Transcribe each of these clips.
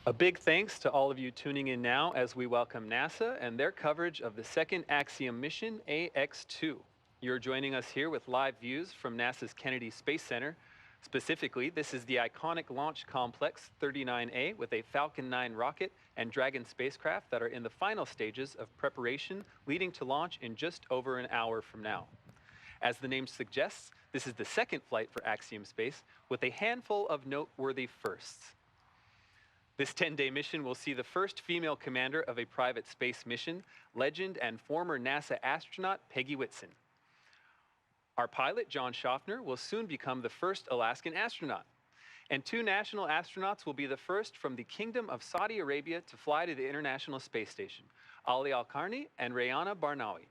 A big thanks to all of you tuning in now as we welcome NASA and their coverage of the second Axiom mission, AX2. You're joining us here with live views from NASA's Kennedy Space Center. Specifically, this is the iconic Launch Complex 39A with a Falcon 9 rocket and Dragon spacecraft that are in the final stages of preparation, leading to launch in just over an hour from now. As the name suggests, this is the second flight for Axiom Space with a handful of noteworthy firsts. This 10-day mission will see the first female commander of a private space mission, legend and former NASA astronaut Peggy Whitson. Our pilot, John Schaffner, will soon become the first Alaskan astronaut. And two national astronauts will be the first from the Kingdom of Saudi Arabia to fly to the International Space Station, Ali Al-Karni and Rayana Barnawi.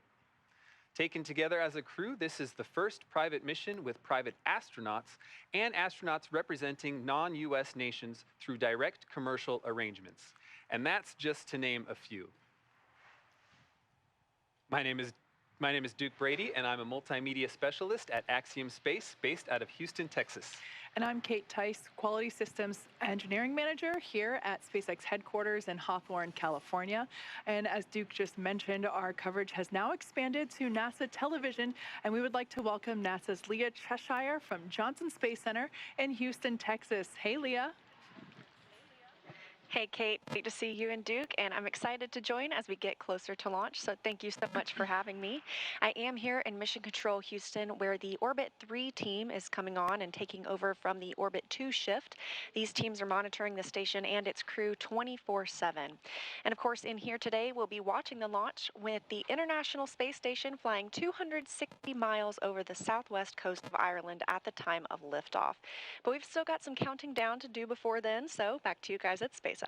Taken together as a crew, this is the first private mission with private astronauts and astronauts representing non-US nations through direct commercial arrangements. And that's just to name a few. My name is Duke Brady, and I'm a multimedia specialist at Axiom Space, based out of Houston, Texas. And I'm Kate Tice, Quality Systems Engineering Manager here at SpaceX headquarters in Hawthorne, California. And as Duke just mentioned, our coverage has now expanded to NASA television, and we would like to welcome NASA's Leah Cheshire from Johnson Space Center in Houston, Texas. Hey, Leah. Hey, Kate, great to see you and Duke, and I'm excited to join as we get closer to launch, so thank you so much for having me. I am here in Mission Control Houston, where the Orbit 3 team is coming on and taking over from the Orbit 2 shift. These teams are monitoring the station and its crew 24/7. And of course, in here today, we'll be watching the launch with the International Space Station flying 260 miles over the southwest coast of Ireland at the time of liftoff. But we've still got some counting down to do before then, so back to you guys at SpaceX.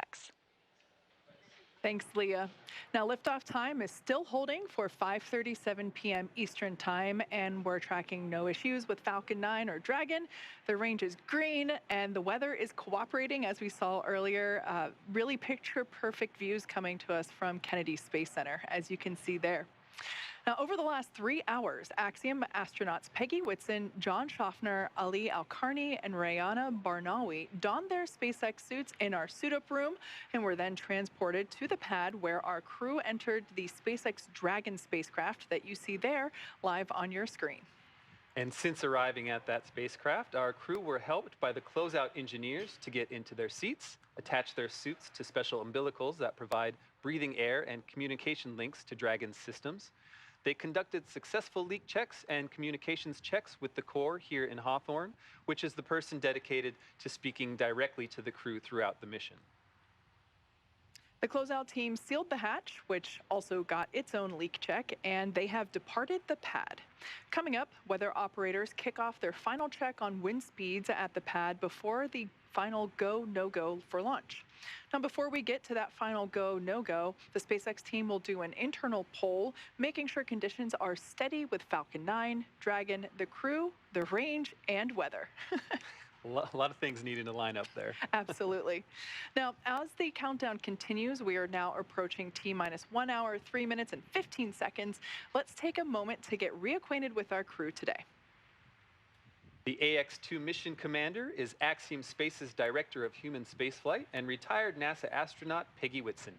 Thanks, Leah. Now, liftoff time is still holding for 5:37 p.m. Eastern Time, and we're tracking no issues with Falcon 9 or Dragon. The range is green, and the weather is cooperating, as we saw earlier. Really picture-perfect views coming to us from Kennedy Space Center, as you can see there. Now, over the last 3 hours, Axiom astronauts Peggy Whitson, John Schaffner, Ali Al-Karni, and Rayana Barnawi donned their SpaceX suits in our suit-up room and were then transported to the pad where our crew entered the SpaceX Dragon spacecraft that you see there live on your screen. And since arriving at that spacecraft, our crew were helped by the closeout engineers to get into their seats, attach their suits to special umbilicals that provide breathing air and communication links to Dragon's systems. They conducted successful leak checks and communications checks with the core here in Hawthorne, which is the person dedicated to speaking directly to the crew throughout the mission. The closeout team sealed the hatch, which also got its own leak check, and they have departed the pad. Coming up, weather operators kick off their final check on wind speeds at the pad before the final go, no-go for launch. Now, before we get to that final go, no-go, the SpaceX team will do an internal poll, making sure conditions are steady with Falcon 9, Dragon, the crew, the range, and weather. A lot of things needing to line up there. Absolutely. Now, as the countdown continues, we are now approaching T-minus 1 hour, 3 minutes, and 15 seconds. Let's take a moment to get reacquainted with our crew today. The AX2 mission commander is Axiom Space's Director of Human Spaceflight and retired NASA astronaut Peggy Whitson.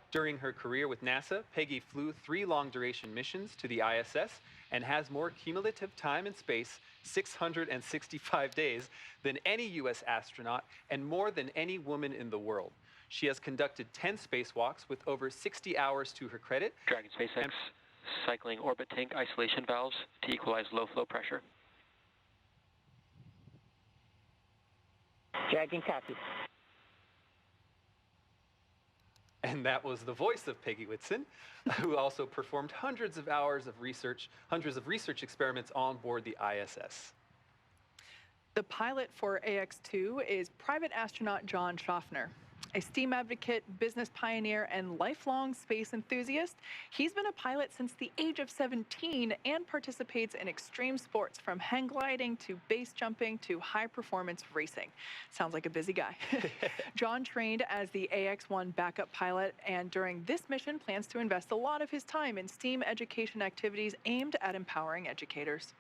During her career with NASA, Peggy flew 3 long-duration missions to the ISS and has more cumulative time in space, 665 days, than any U.S. astronaut and more than any woman in the world. She has conducted 10 spacewalks with over 60 hours to her credit. Dragon SpaceX cycling orbit tank isolation valves to equalize low flow pressure. Dragon copy. And that was the voice of Peggy Whitson, who also performed hundreds of research experiments on board the ISS. The pilot for AX2 is private astronaut John Schaffner. A STEAM advocate, business pioneer, and lifelong space enthusiast, he's been a pilot since the age of 17 and participates in extreme sports from hang gliding to base jumping to high-performance racing. Sounds like a busy guy. John trained as the AX-1 backup pilot, and during this mission plans to invest a lot of his time in STEAM education activities aimed at empowering educators.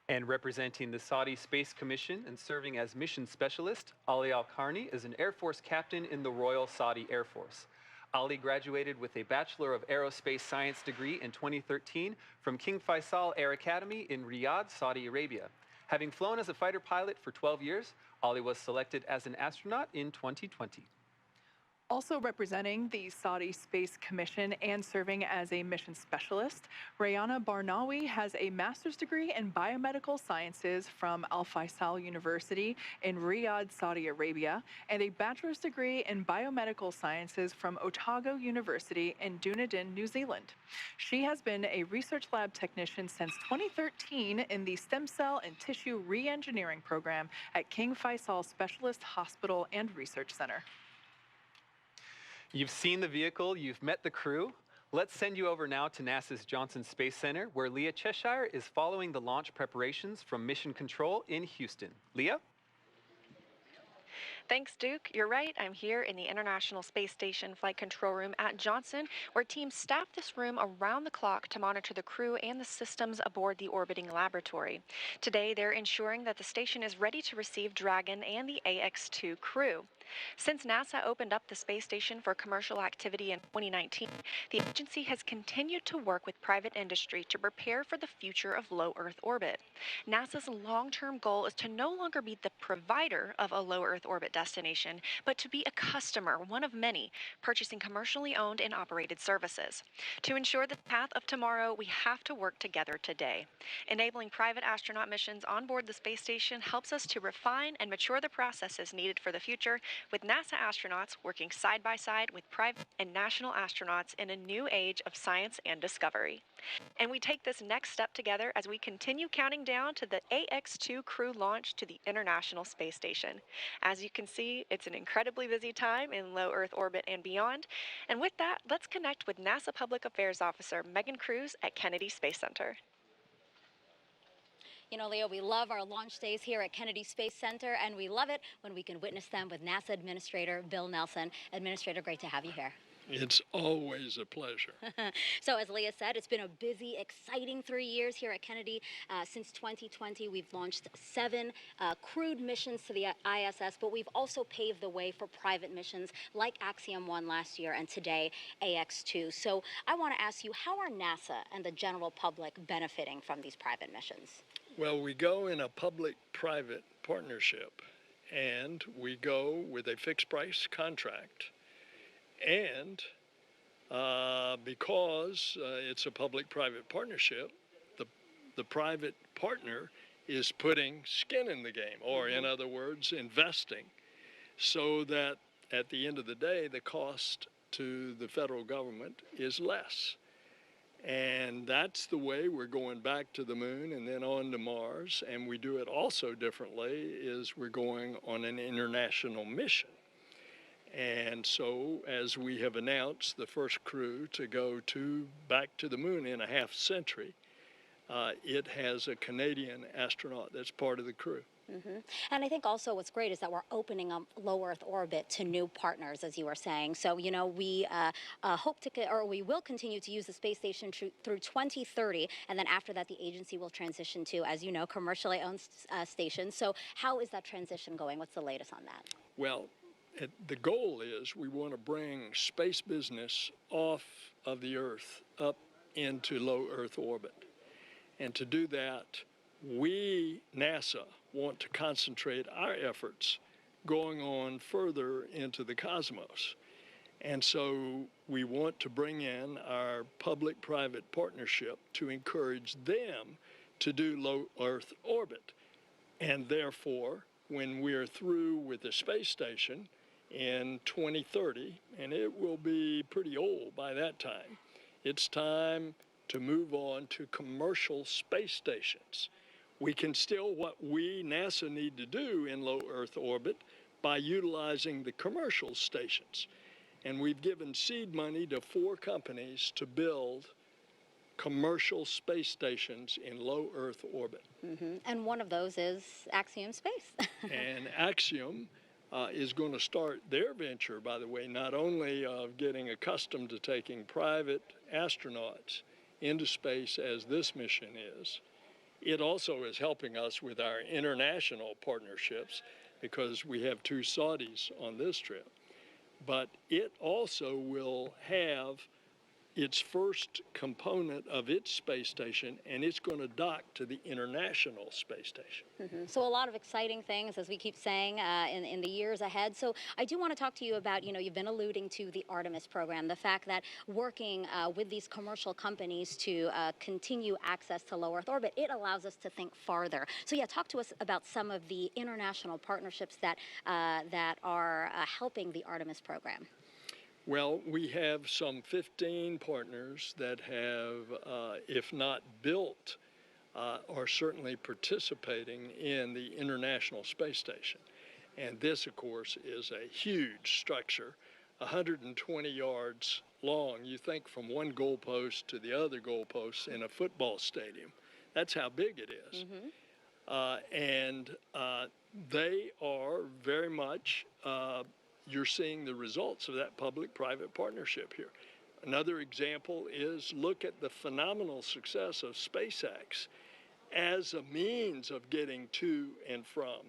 And representing the Saudi Space Commission and serving as mission specialist, Ali Al-Karni is an Air Force captain in the Royal Saudi Air Force. Ali graduated with a Bachelor of Aerospace Science degree in 2013 from King Faisal Air Academy in Riyadh, Saudi Arabia. Having flown as a fighter pilot for 12 years, Ali was selected as an astronaut in 2020. Also representing the Saudi Space Commission and serving as a mission specialist, Rayana Barnawi has a master's degree in biomedical sciences from Al Faisal University in Riyadh, Saudi Arabia, and a bachelor's degree in biomedical sciences from Otago University in Dunedin, New Zealand. She has been a research lab technician since 2013 in the Stem Cell and Tissue Reengineering Program at King Faisal Specialist Hospital and Research Center. You've seen the vehicle, you've met the crew. Let's send you over now to NASA's Johnson Space Center, where Leah Cheshire is following the launch preparations from Mission Control in Houston. Leah? Thanks, Duke. You're right. I'm here in the International Space Station Flight Control Room at Johnson, where teams staff this room around the clock to monitor the crew and the systems aboard the orbiting laboratory. Today, they're ensuring that the station is ready to receive Dragon and the AX-2 crew. Since NASA opened up the space station for commercial activity in 2019, the agency has continued to work with private industry to prepare for the future of low Earth orbit. NASA's long-term goal is to no longer be the provider of a low Earth orbit destination, but to be a customer, one of many, purchasing commercially owned and operated services. To ensure the path of tomorrow, we have to work together today. Enabling private astronaut missions on board the space station helps us to refine and mature the processes needed for the future, with NASA astronauts working side by side with private and national astronauts in a new age of science and discovery. And we take this next step together as we continue counting down to the AX-2 crew launch to the International Space Station. As you can see, it's an incredibly busy time in low Earth orbit and beyond. And with that, let's connect with NASA Public Affairs Officer Megan Cruz at Kennedy Space Center. You know, Leo, we love our launch days here at Kennedy Space Center, and we love it when we can witness them with NASA Administrator Bill Nelson. Administrator, great to have you here. It's always a pleasure. So as Leah said, it's been a busy, exciting 3 years here at Kennedy. Since 2020, we've launched 7 crewed missions to the ISS, but we've also paved the way for private missions like Axiom 1 last year and today AX2. So I want to ask you, how are NASA and the general public benefiting from these private missions? Well, we go in a public-private partnership, and we go with a fixed-price contract. And because it's a public-private partnership, the private partner is putting skin in the game, or in other words, investing, so that at the end of the day, the cost to the federal government is less. And that's the way we're going back to the moon and then on to Mars. And we do it also differently, is we're going on an international mission. And so, as we have announced, the first crew to go back to the moon in a half century, it has a Canadian astronaut that's part of the crew. And I think also what's great is that we're opening up low Earth orbit to new partners, as you were saying. So, you know, we we will continue to use the space station through 2030, and then after that, the agency will transition to, as you know, commercially owned stations. So, how is that transition going? What's the latest on that? Well, the goal is we want to bring space business off of the Earth up into low Earth orbit. And to do that, we, NASA, want to concentrate our efforts going on further into the cosmos. And so we want to bring in our public-private partnership to encourage them to do low Earth orbit. And therefore, when we're through with the space station in 2030, and it will be pretty old by that time, it's time to move on to commercial space stations. We can still what we, NASA, need to do in low Earth orbit by utilizing the commercial stations. And we've given seed money to 4 companies to build commercial space stations in low Earth orbit. And one of those is Axiom Space. And Axiom is going to start their venture, by the way, not only of getting accustomed to taking private astronauts into space as this mission is It also is helping us with our international partnerships because we have 2 Saudis on this trip. But it also will have its first component of its space station, and it's going to dock to the International Space Station. So a lot of exciting things, as we keep saying, in the years ahead. So I do want to talk to you about, you've been alluding to the Artemis program, the fact that working with these commercial companies to continue access to low Earth orbit, it allows us to think farther. So yeah, talk to us about some of the international partnerships that, that are helping the Artemis program. Well, we have some 15 partners that have, if not built, are certainly participating in the International Space Station. And this, of course, is a huge structure, 120 yards long. You think from one goalpost to the other goalpost in a football stadium. That's how big it is. And they are very much you're seeing the results of that public-private partnership here. Another example is look at the phenomenal success of SpaceX as a means of getting to and from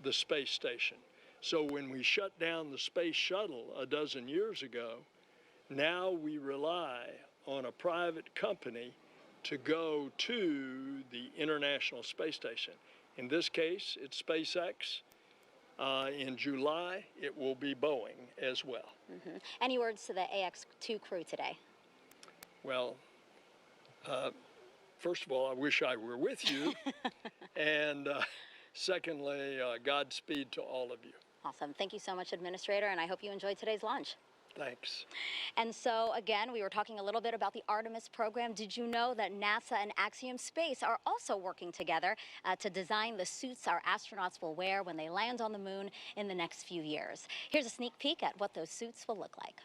the space station. So when we shut down the space shuttle a dozen years ago, now we rely on a private company to go to the International Space Station. In this case, it's SpaceX. In July, it will be Boeing as well. Any words to the AX2 crew today? Well, first of all, I wish I were with you. And secondly, Godspeed to all of you. Awesome. Thank you so much, Administrator, and I hope you enjoyed today's launch. Thanks. And so, again, we were talking a little bit about the Artemis program. Did you know that NASA and Axiom Space are also working together to design the suits our astronauts will wear when they land on the moon in the next few years? Here's a sneak peek at what those suits will look like.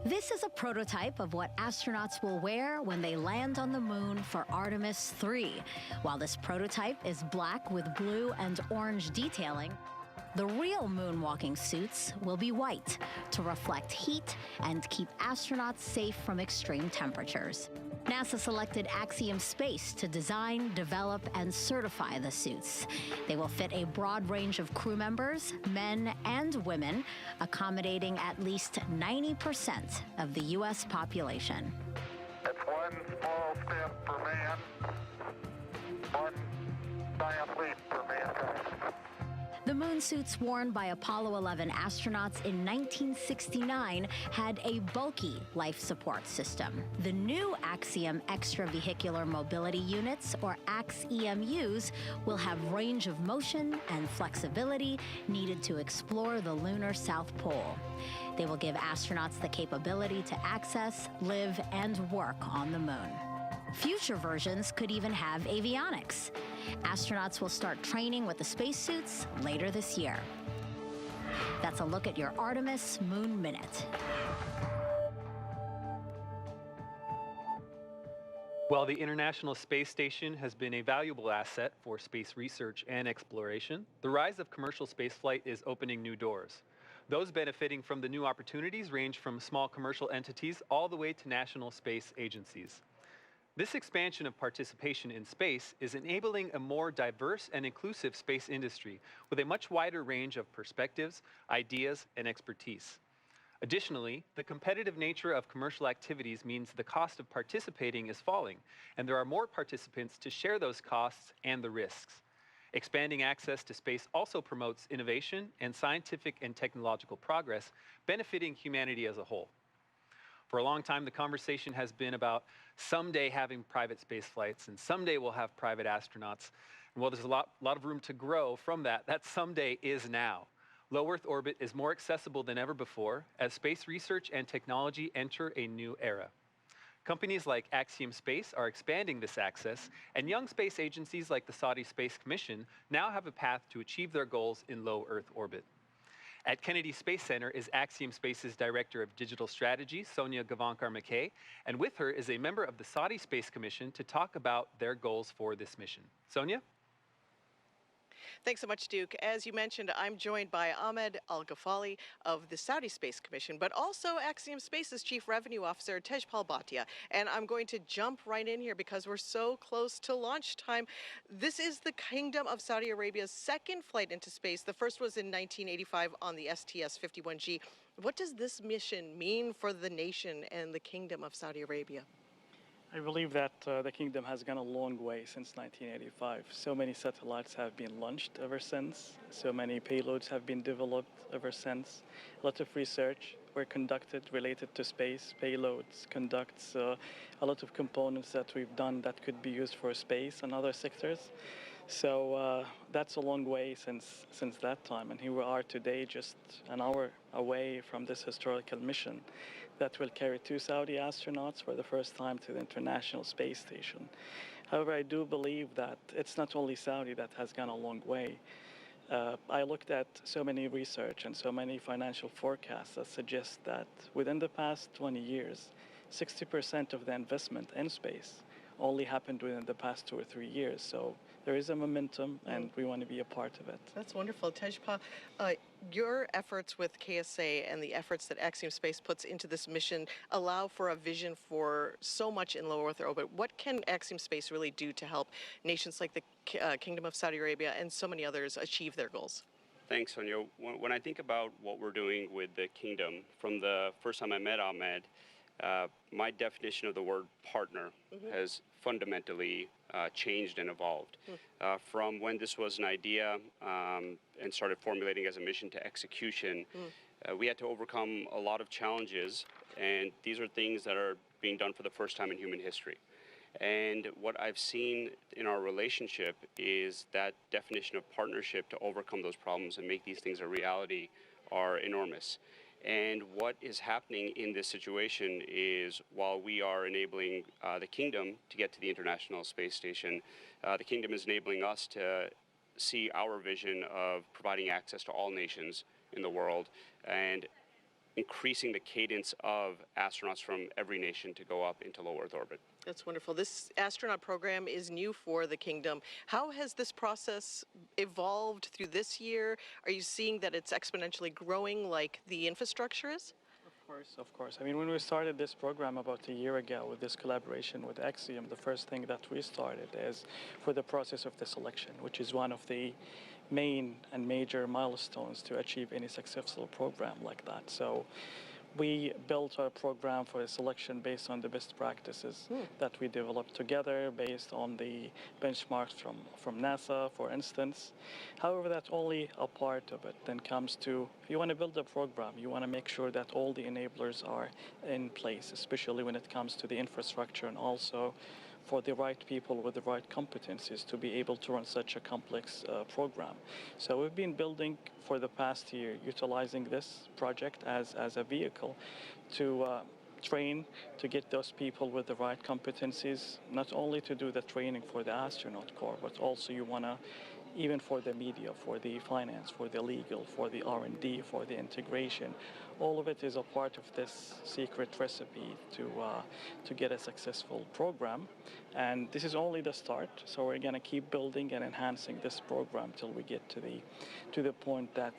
This is a prototype of what astronauts will wear when they land on the moon for Artemis 3. While this prototype is black with blue and orange detailing, the real moonwalking suits will be white to reflect heat and keep astronauts safe from extreme temperatures. NASA selected Axiom Space to design, develop, and certify the suits. They will fit a broad range of crew members, men and women, accommodating at least 90% of the U.S. population. That's one small step for man, one giant leap for mankind. The moon suits worn by Apollo 11 astronauts in 1969 had a bulky life support system. The new Axiom Extravehicular Mobility Units, or AXEMUs, will have range of motion and flexibility needed to explore the lunar South Pole. They will give astronauts the capability to access, live, and work on the moon. Future versions could even have avionics. Astronauts will start training with the spacesuits later this year. That's a look at your Artemis Moon Minute. While the International Space Station has been a valuable asset for space research and exploration, the rise of commercial spaceflight is opening new doors. Those benefiting from the new opportunities range from small commercial entities all the way to national space agencies. This expansion of participation in space is enabling a more diverse and inclusive space industry with a much wider range of perspectives, ideas, and expertise. Additionally, the competitive nature of commercial activities means the cost of participating is falling, and there are more participants to share those costs and the risks. Expanding access to space also promotes innovation and scientific and technological progress, benefiting humanity as a whole. For a long time, the conversation has been about someday having private space flights, and someday we'll have private astronauts. And while there's a lot of room to grow from that someday is now. Low Earth orbit is more accessible than ever before as space research and technology enter a new era. Companies like Axiom Space are expanding this access, and young space agencies like the Saudi Space Commission now have a path to achieve their goals in low Earth orbit. At Kennedy Space Center is Axiom Space's Director of Digital Strategy, Sonia Gavankar-McKay, and with her is a member of the Saudi Space Commission to talk about their goals for this mission. Sonia? Thanks so much, Duke. As you mentioned, I'm joined by Ahmed Al-Ghafali of the Saudi Space Commission, but also Axiom Space's Chief Revenue Officer, Tejpal Bhatia. And I'm going to jump right in here because we're so close to launch time. This is the Kingdom of Saudi Arabia's second flight into space. The first was in 1985 on the STS-51G. What does this mission mean for the nation and the Kingdom of Saudi Arabia? I believe that the kingdom has gone a long way since 1985. So many satellites have been launched ever since. So many payloads have been developed ever since. A lot of research were conducted related to space, payloads, conducts, a lot of components that we've done that could be used for space and other sectors. So that's a long way since that time. And here we are today, just an hour away from this historical mission that will carry 2 Saudi astronauts for the first time to the International Space Station. However, I do believe that it's not only Saudi that has gone a long way. I looked at so many research and so many financial forecasts that suggest that within the past 20 years, 60% of the investment in space only happened within the past 2 or 3 years. So there is a momentum, and we want to be a part of it. That's wonderful. Tejpa, your efforts with KSA and the efforts that Axiom Space puts into this mission allow for a vision for so much in low Earth orbit. What can Axiom Space really do to help nations like the Kingdom of Saudi Arabia and so many others achieve their goals? Thanks, Sonia. When I think about what we're doing with the Kingdom, from the first time I met Ahmed, my definition of the word partner has fundamentally changed and evolved. From when this was an idea and started formulating as a mission to execution, we had to overcome a lot of challenges, and these are things that are being done for the first time in human history. And what I've seen in our relationship is that definition of partnership to overcome those problems and make these things a reality are enormous. And what is happening in this situation is, while we are enabling the Kingdom to get to the International Space Station, the Kingdom is enabling us to see our vision of providing access to all nations in the world and increasing the cadence of astronauts from every nation to go up into low Earth orbit. That's wonderful. This astronaut program is new for the Kingdom. How has this process evolved through this year? Are you seeing that it's exponentially growing like the infrastructure is? Of course. I mean, when we started this program about a year ago with this collaboration with Axiom, the first thing that we started is for the process of the selection, which is one of the main and major milestones to achieve any successful program like that. So we built our program for the selection based on the best practices that we developed together, based on the benchmarks from NASA, for instance. However, that's only a part of it. Then comes to, if you want to build a program, you want to make sure that all the enablers are in place, especially when it comes to the infrastructure, and also for the right people with the right competencies to be able to run such a complex program. So we've been building for the past year, utilizing this project as a vehicle to train, to get those people with the right competencies, not only to do the training for the astronaut corps, but also you want to, even for the media, for the finance, for the legal, for the R&D, for the integration. All of it is a part of this secret recipe to get a successful program. And this is only the start, so we're going to keep building and enhancing this program till we get to the point that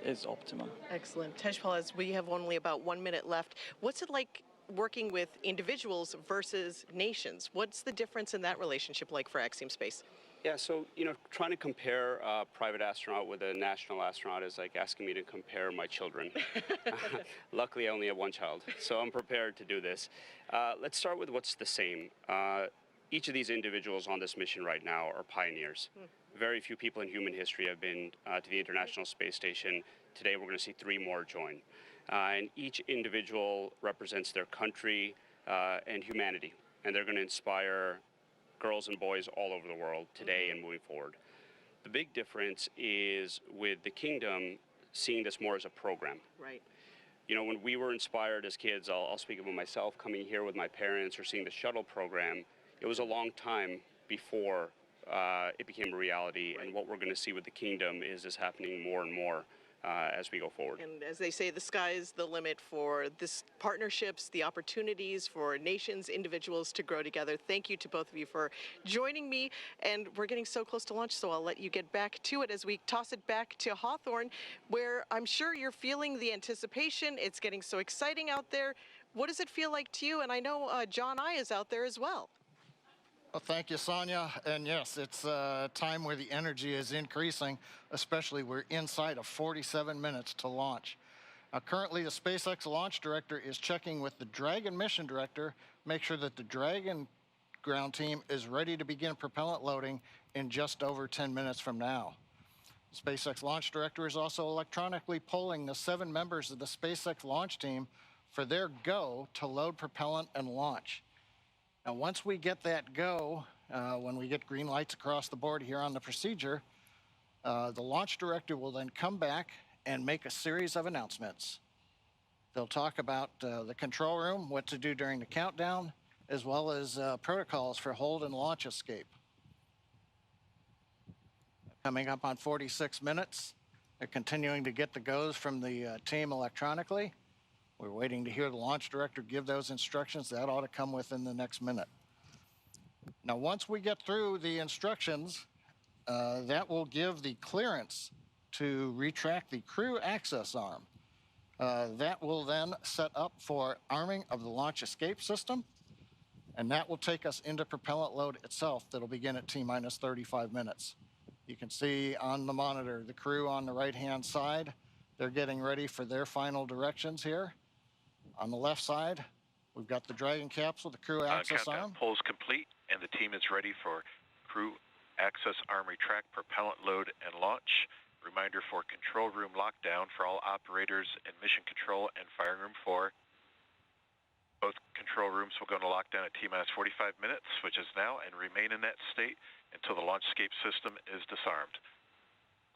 is optimum. Excellent. Tejpal, as we have only about 1 minute left, what's it like working with individuals versus nations? What's the difference in that relationship like for Axiom Space? Yeah, so, trying to compare a private astronaut with a national astronaut is like asking me to compare my children. Luckily, I only have one child, so I'm prepared to do this. Let's start with what's the same. Each of these individuals on this mission right now are pioneers. Very few people in human history have been to the International Space Station. Today, we're going to see 3 more join. And each individual represents their country and humanity, and they're going to inspire girls and boys all over the world today and moving forward. The big difference is with the Kingdom seeing this more as a program. Right. When we were inspired as kids, I'll speak about myself, coming here with my parents or seeing the shuttle program, it was a long time before it became a reality. Right. And what we're going to see with the Kingdom is this happening more and more as we go forward. And as they say, the sky is the limit for this partnerships, the opportunities for nations, individuals to grow together. Thank you to both of you for joining me. And we're getting so close to launch, so I'll let you get back to it as we toss it back to Hawthorne, where I'm sure you're feeling the anticipation. It's getting so exciting out there. What does it feel like to you? And I know John I is out there as well. Well, thank you, Sonia. And yes, it's a time where the energy is increasing, especially we're inside of 47 minutes to launch. Now, currently, the SpaceX launch director is checking with the Dragon mission director, make sure that the Dragon ground team is ready to begin propellant loading in just over 10 minutes from now. The SpaceX launch director is also electronically polling the 7 members of the SpaceX launch team for their go to load propellant and launch. Now, once we get that go, when we get green lights across the board here on the procedure, the launch director will then come back and make a series of announcements. They'll talk about the control room, what to do during the countdown, as well as protocols for hold and launch escape. Coming up on 46 minutes, they're continuing to get the goes from the team electronically. We're waiting to hear the launch director give those instructions. That ought to come within the next minute. Now, once we get through the instructions, that will give the clearance to retract the crew access arm. That will then set up for arming of the launch escape system, and that will take us into propellant load itself. That'll begin at T-minus 35 minutes. You can see on the monitor the crew on the right-hand side. They're getting ready for their final directions here. On the left side, we've got the Dragon capsule, the crew access arm. Poll is complete, and the team is ready for crew access arm retract, propellant load, and launch. Reminder for control room lockdown for all operators in mission control and firing room 4. Both control rooms will go into lockdown at T-minus 45 minutes, which is now, and remain in that state until the launch escape system is disarmed.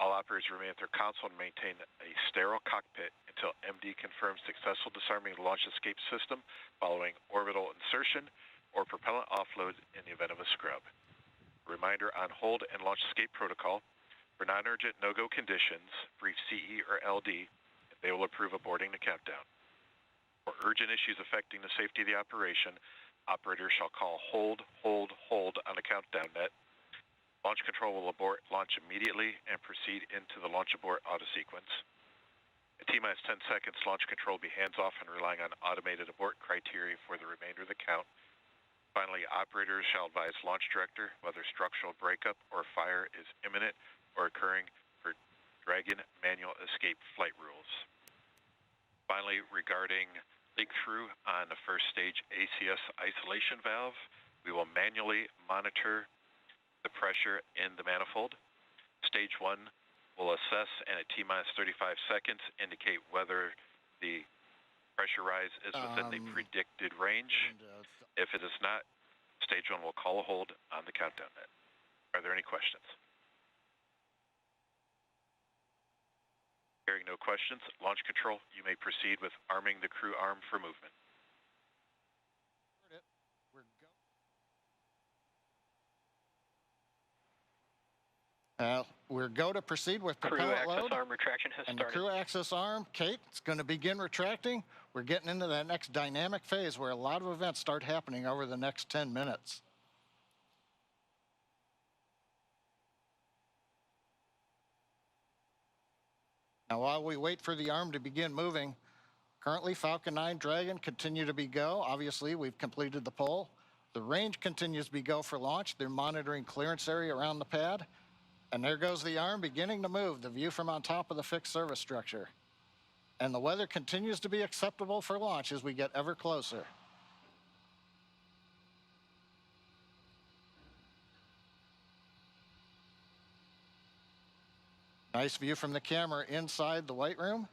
All operators remain at their console and maintain a sterile cockpit until MD confirms successful disarming of the launch escape system following orbital insertion or propellant offload in the event of a scrub. Reminder on hold and launch escape protocol. For non-urgent no-go conditions, brief CE or LD, they will approve aborting the countdown. For urgent issues affecting the safety of the operation, operators shall call hold, hold, hold on the countdown net. Launch control will abort launch immediately and proceed into the launch abort auto sequence. At T-minus 10 seconds, launch control will be hands-off and relying on automated abort criteria for the remainder of the count. Finally, operators shall advise launch director whether structural breakup or fire is imminent or occurring for Dragon manual escape flight rules. Finally, regarding leak-through on the first stage ACS isolation valve, we will manually monitor the pressure in the manifold. Stage 1 will assess and at T-minus 35 seconds indicate whether the pressure rise is within the predicted range. If it is not, Stage 1 will call a hold on the countdown net. Are there any questions? Hearing no questions, launch control, you may proceed with arming the crew arm for movement. We're go to proceed with propellant load. Crew access arm retraction has and started. The crew access arm, Kate, it's going to begin retracting. We're getting into that next dynamic phase where a lot of events start happening over the next 10 minutes. Now, while we wait for the arm to begin moving, currently Falcon 9 Dragon continue to be go. Obviously, we've completed the poll. The range continues to be go for launch. They're monitoring clearance area around the pad. And there goes the arm beginning to move, the view from on top of the fixed service structure. And the weather continues to be acceptable for launch as we get ever closer. Nice view from the camera inside the white room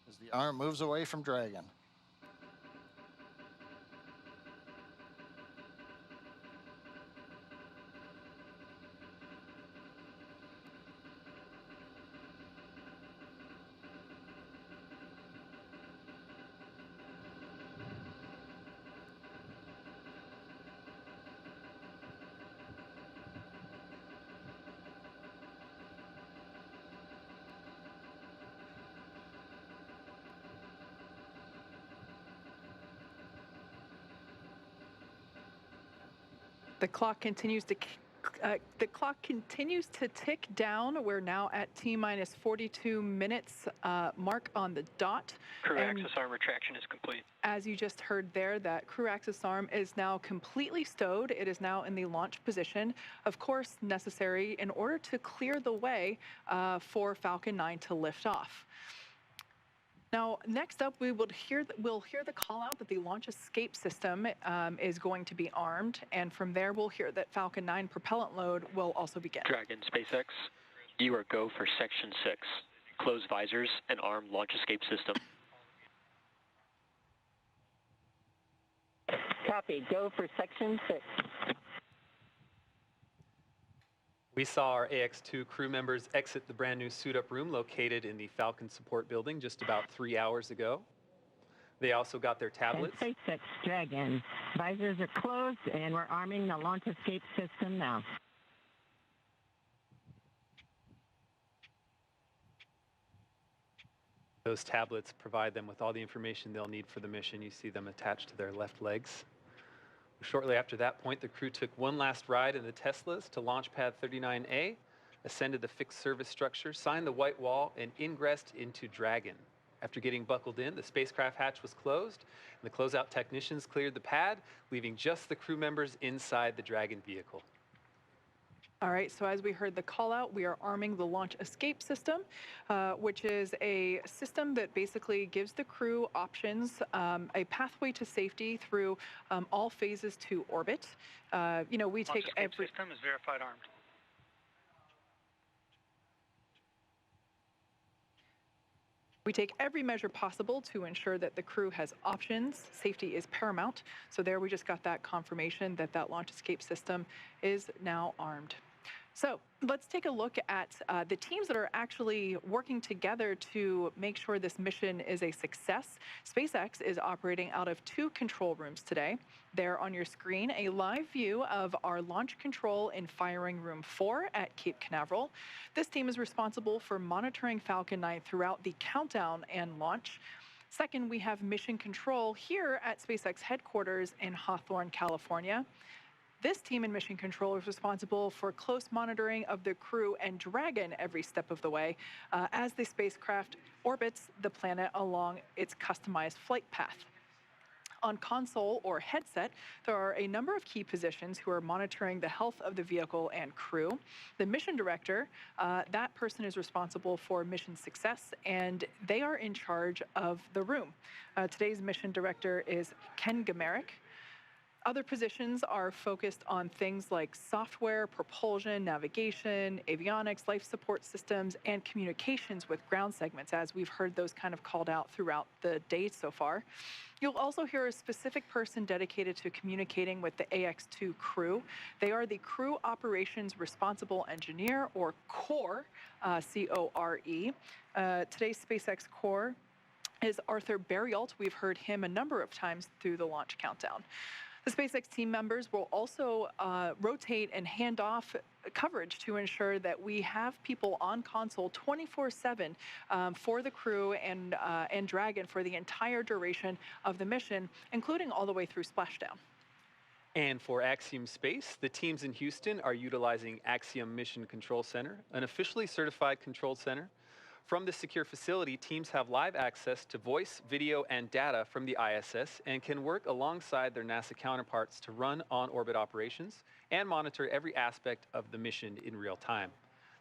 as the arm moves away from Dragon. The clock continues to tick down. We're now at T-minus 42 minutes mark on the dot. Crew access arm retraction is complete. As you just heard there, that crew access arm is now completely stowed. It is now in the launch position, of course necessary in order to clear the way for Falcon 9 to lift off. Now, next up, we'll hear the call out that the launch escape system is going to be armed, and from there, we'll hear that Falcon 9 propellant load will also begin. Dragon, SpaceX, you are go for Section 6. Close visors and arm launch escape system. Copy, go for Section 6. We saw our AX2 crew members exit the brand new suit-up room located in the Falcon Support Building just about 3 hours ago. They also got their tablets. And SpaceX Dragon, visors are closed and we're arming the launch escape system now. Those tablets provide them with all the information they'll need for the mission. You see them attached to their left legs. Shortly after that point, the crew took one last ride in the Teslas to launch pad 39A, ascended the fixed service structure, signed the white wall, and ingressed into Dragon. After getting buckled in, the spacecraft hatch was closed, and the closeout technicians cleared the pad, leaving just the crew members inside the Dragon vehicle. All right, so as we heard the call out, we are arming the launch escape system, which is a system that basically gives the crew options, a pathway to safety through all phases to orbit. You know, we take every system is verified armed. We take every measure possible to ensure that the crew has options. Safety is paramount. So there we just got that confirmation that that launch escape system is now armed. So let's take a look at the teams that are actually working together to make sure this mission is a success. SpaceX is operating out of 2 control rooms today. There on your screen, a live view of our launch control in firing room 4 at Cape Canaveral. This team is responsible for monitoring Falcon 9 throughout the countdown and launch. Second, we have mission control here at SpaceX headquarters in Hawthorne, California. This team in mission control is responsible for close monitoring of the crew and Dragon every step of the way as the spacecraft orbits the planet along its customized flight path. On console or headset, there are a number of key positions who are monitoring the health of the vehicle and crew. The mission director, that person is responsible for mission success, and they are in charge of the room. Today's mission director is Ken Gamerick. Other positions are focused on things like software, propulsion, navigation, avionics, life support systems, and communications with ground segments, as we've heard those kind of called out throughout the day so far. You'll also hear a specific person dedicated to communicating with the AX2 crew. They are the Crew Operations Responsible Engineer, or CORE, C-O-R-E. Today's SpaceX CORE is Arthur Berrialt. We've heard him a number of times through the launch countdown. The SpaceX team members will also rotate and hand off coverage to ensure that we have people on console 24/7 for the crew and Dragon for the entire duration of the mission, including all the way through splashdown. And for Axiom Space, the teams in Houston are utilizing Axiom Mission Control Center, an officially certified control center. From this secure facility, teams have live access to voice, video, and data from the ISS and can work alongside their NASA counterparts to run on-orbit operations and monitor every aspect of the mission in real time.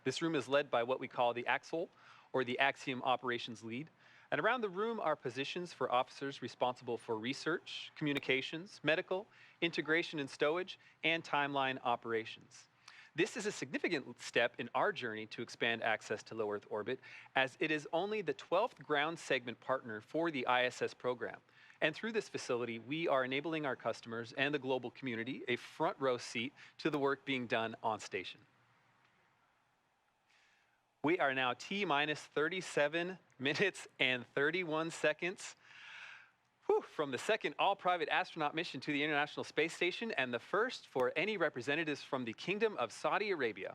This room is led by what we call the AXOL, or the Axiom Operations Lead. And around the room are positions for officers responsible for research, communications, medical, integration and stowage, and timeline operations. This is a significant step in our journey to expand access to low Earth orbit, as it is only the 12th ground segment partner for the ISS program. And through this facility, we are enabling our customers and the global community a front row seat to the work being done on station. We are now T-minus 37 minutes and 31 seconds from the second all-private astronaut mission to the International Space Station, and the first for any representatives from the Kingdom of Saudi Arabia.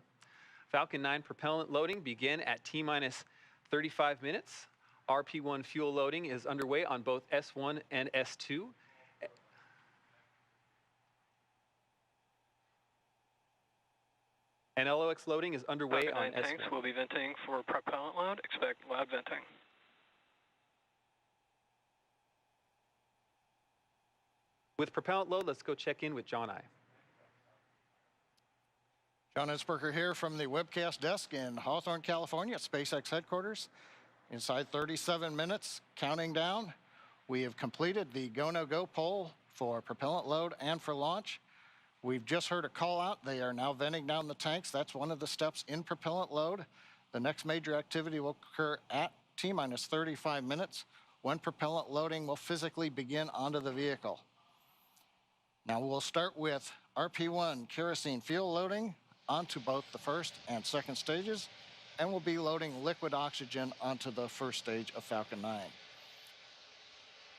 Falcon 9 propellant loading began at T-minus 35 minutes. RP-1 fuel loading is underway on both S1 and S2. And LOX loading is underway Falcon on 9 tanks S1. will be venting for propellant load. Expect loud venting. With propellant load, let's go check in with John I. John Insperger here from the webcast desk in Hawthorne, California at SpaceX headquarters. Inside 37 minutes, counting down, we have completed the go-no-go poll for propellant load and for launch. We've just heard a call out. They are now venting down the tanks. That's one of the steps in propellant load. The next major activity will occur at T-minus 35 minutes when propellant loading will physically begin onto the vehicle. Now we'll start with RP1 kerosene fuel loading onto both the first and second stages, and we'll be loading liquid oxygen onto the first stage of Falcon 9.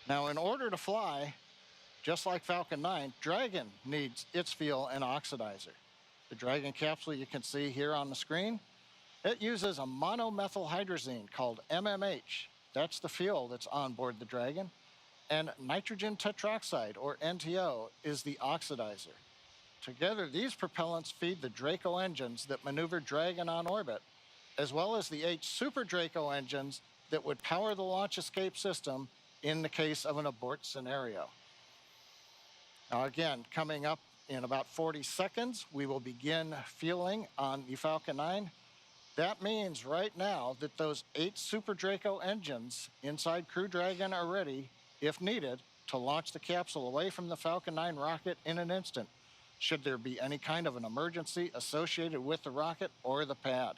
Now, in order to fly, just like Falcon 9, Dragon needs its fuel and oxidizer. The Dragon capsule you can see here on the screen, it uses a monomethylhydrazine called MMH. That's the fuel that's on board the Dragon. And nitrogen tetroxide, or NTO, is the oxidizer. Together, these propellants feed the Draco engines that maneuver Dragon on orbit, as well as the 8 Super Draco engines that would power the launch escape system in the case of an abort scenario. Now again, coming up in about 40 seconds, we will begin fueling on the Falcon 9. That means right now that those 8 Super Draco engines inside Crew Dragon are ready, if needed, to launch the capsule away from the Falcon 9 rocket in an instant, should there be any kind of an emergency associated with the rocket or the pad.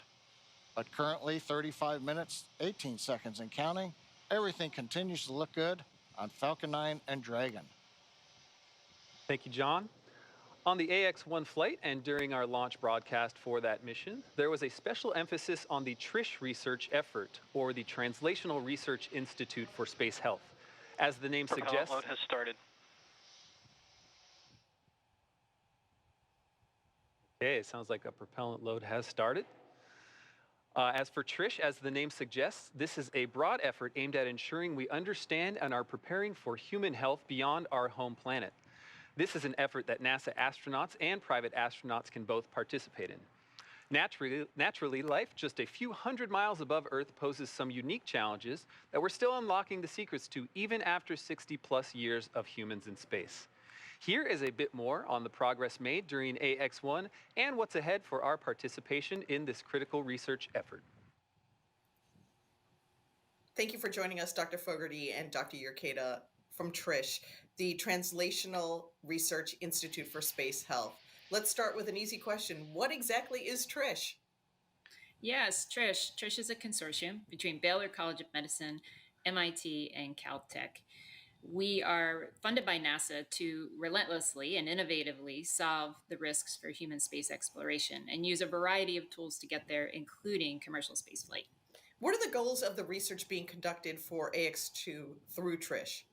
But currently, 35 minutes, 18 seconds and counting, everything continues to look good on Falcon 9 and Dragon. Thank you, John. On the AX-1 flight and during our launch broadcast for that mission, there was a special emphasis on the TRISH research effort, or the Translational Research Institute for Space Health. As the name suggests, Propellant load has started. Okay, it sounds like a propellant load has started. As for TRISH, as the name suggests, this is a broad effort aimed at ensuring we understand and are preparing for human health beyond our home planet. This is an effort that NASA astronauts and private astronauts can both participate in. Naturally, life just a few hundred miles above Earth poses some unique challenges that we're still unlocking the secrets to even after 60+ years of humans in space. Here is a bit more on the progress made during AX-1 and what's ahead for our participation in this critical research effort. Thank you for joining us, Dr. Fogarty and Dr. Urqueta from TRISH, the Translational Research Institute for Space Health. Let's start with an easy question. What exactly is TRISH? Yes, TRISH. TRISH is a consortium between Baylor College of Medicine, MIT, and Caltech. We are funded by NASA to relentlessly and innovatively solve the risks for human space exploration and use a variety of tools to get there, including commercial spaceflight. What are the goals of the research being conducted for AX2 through TRISH?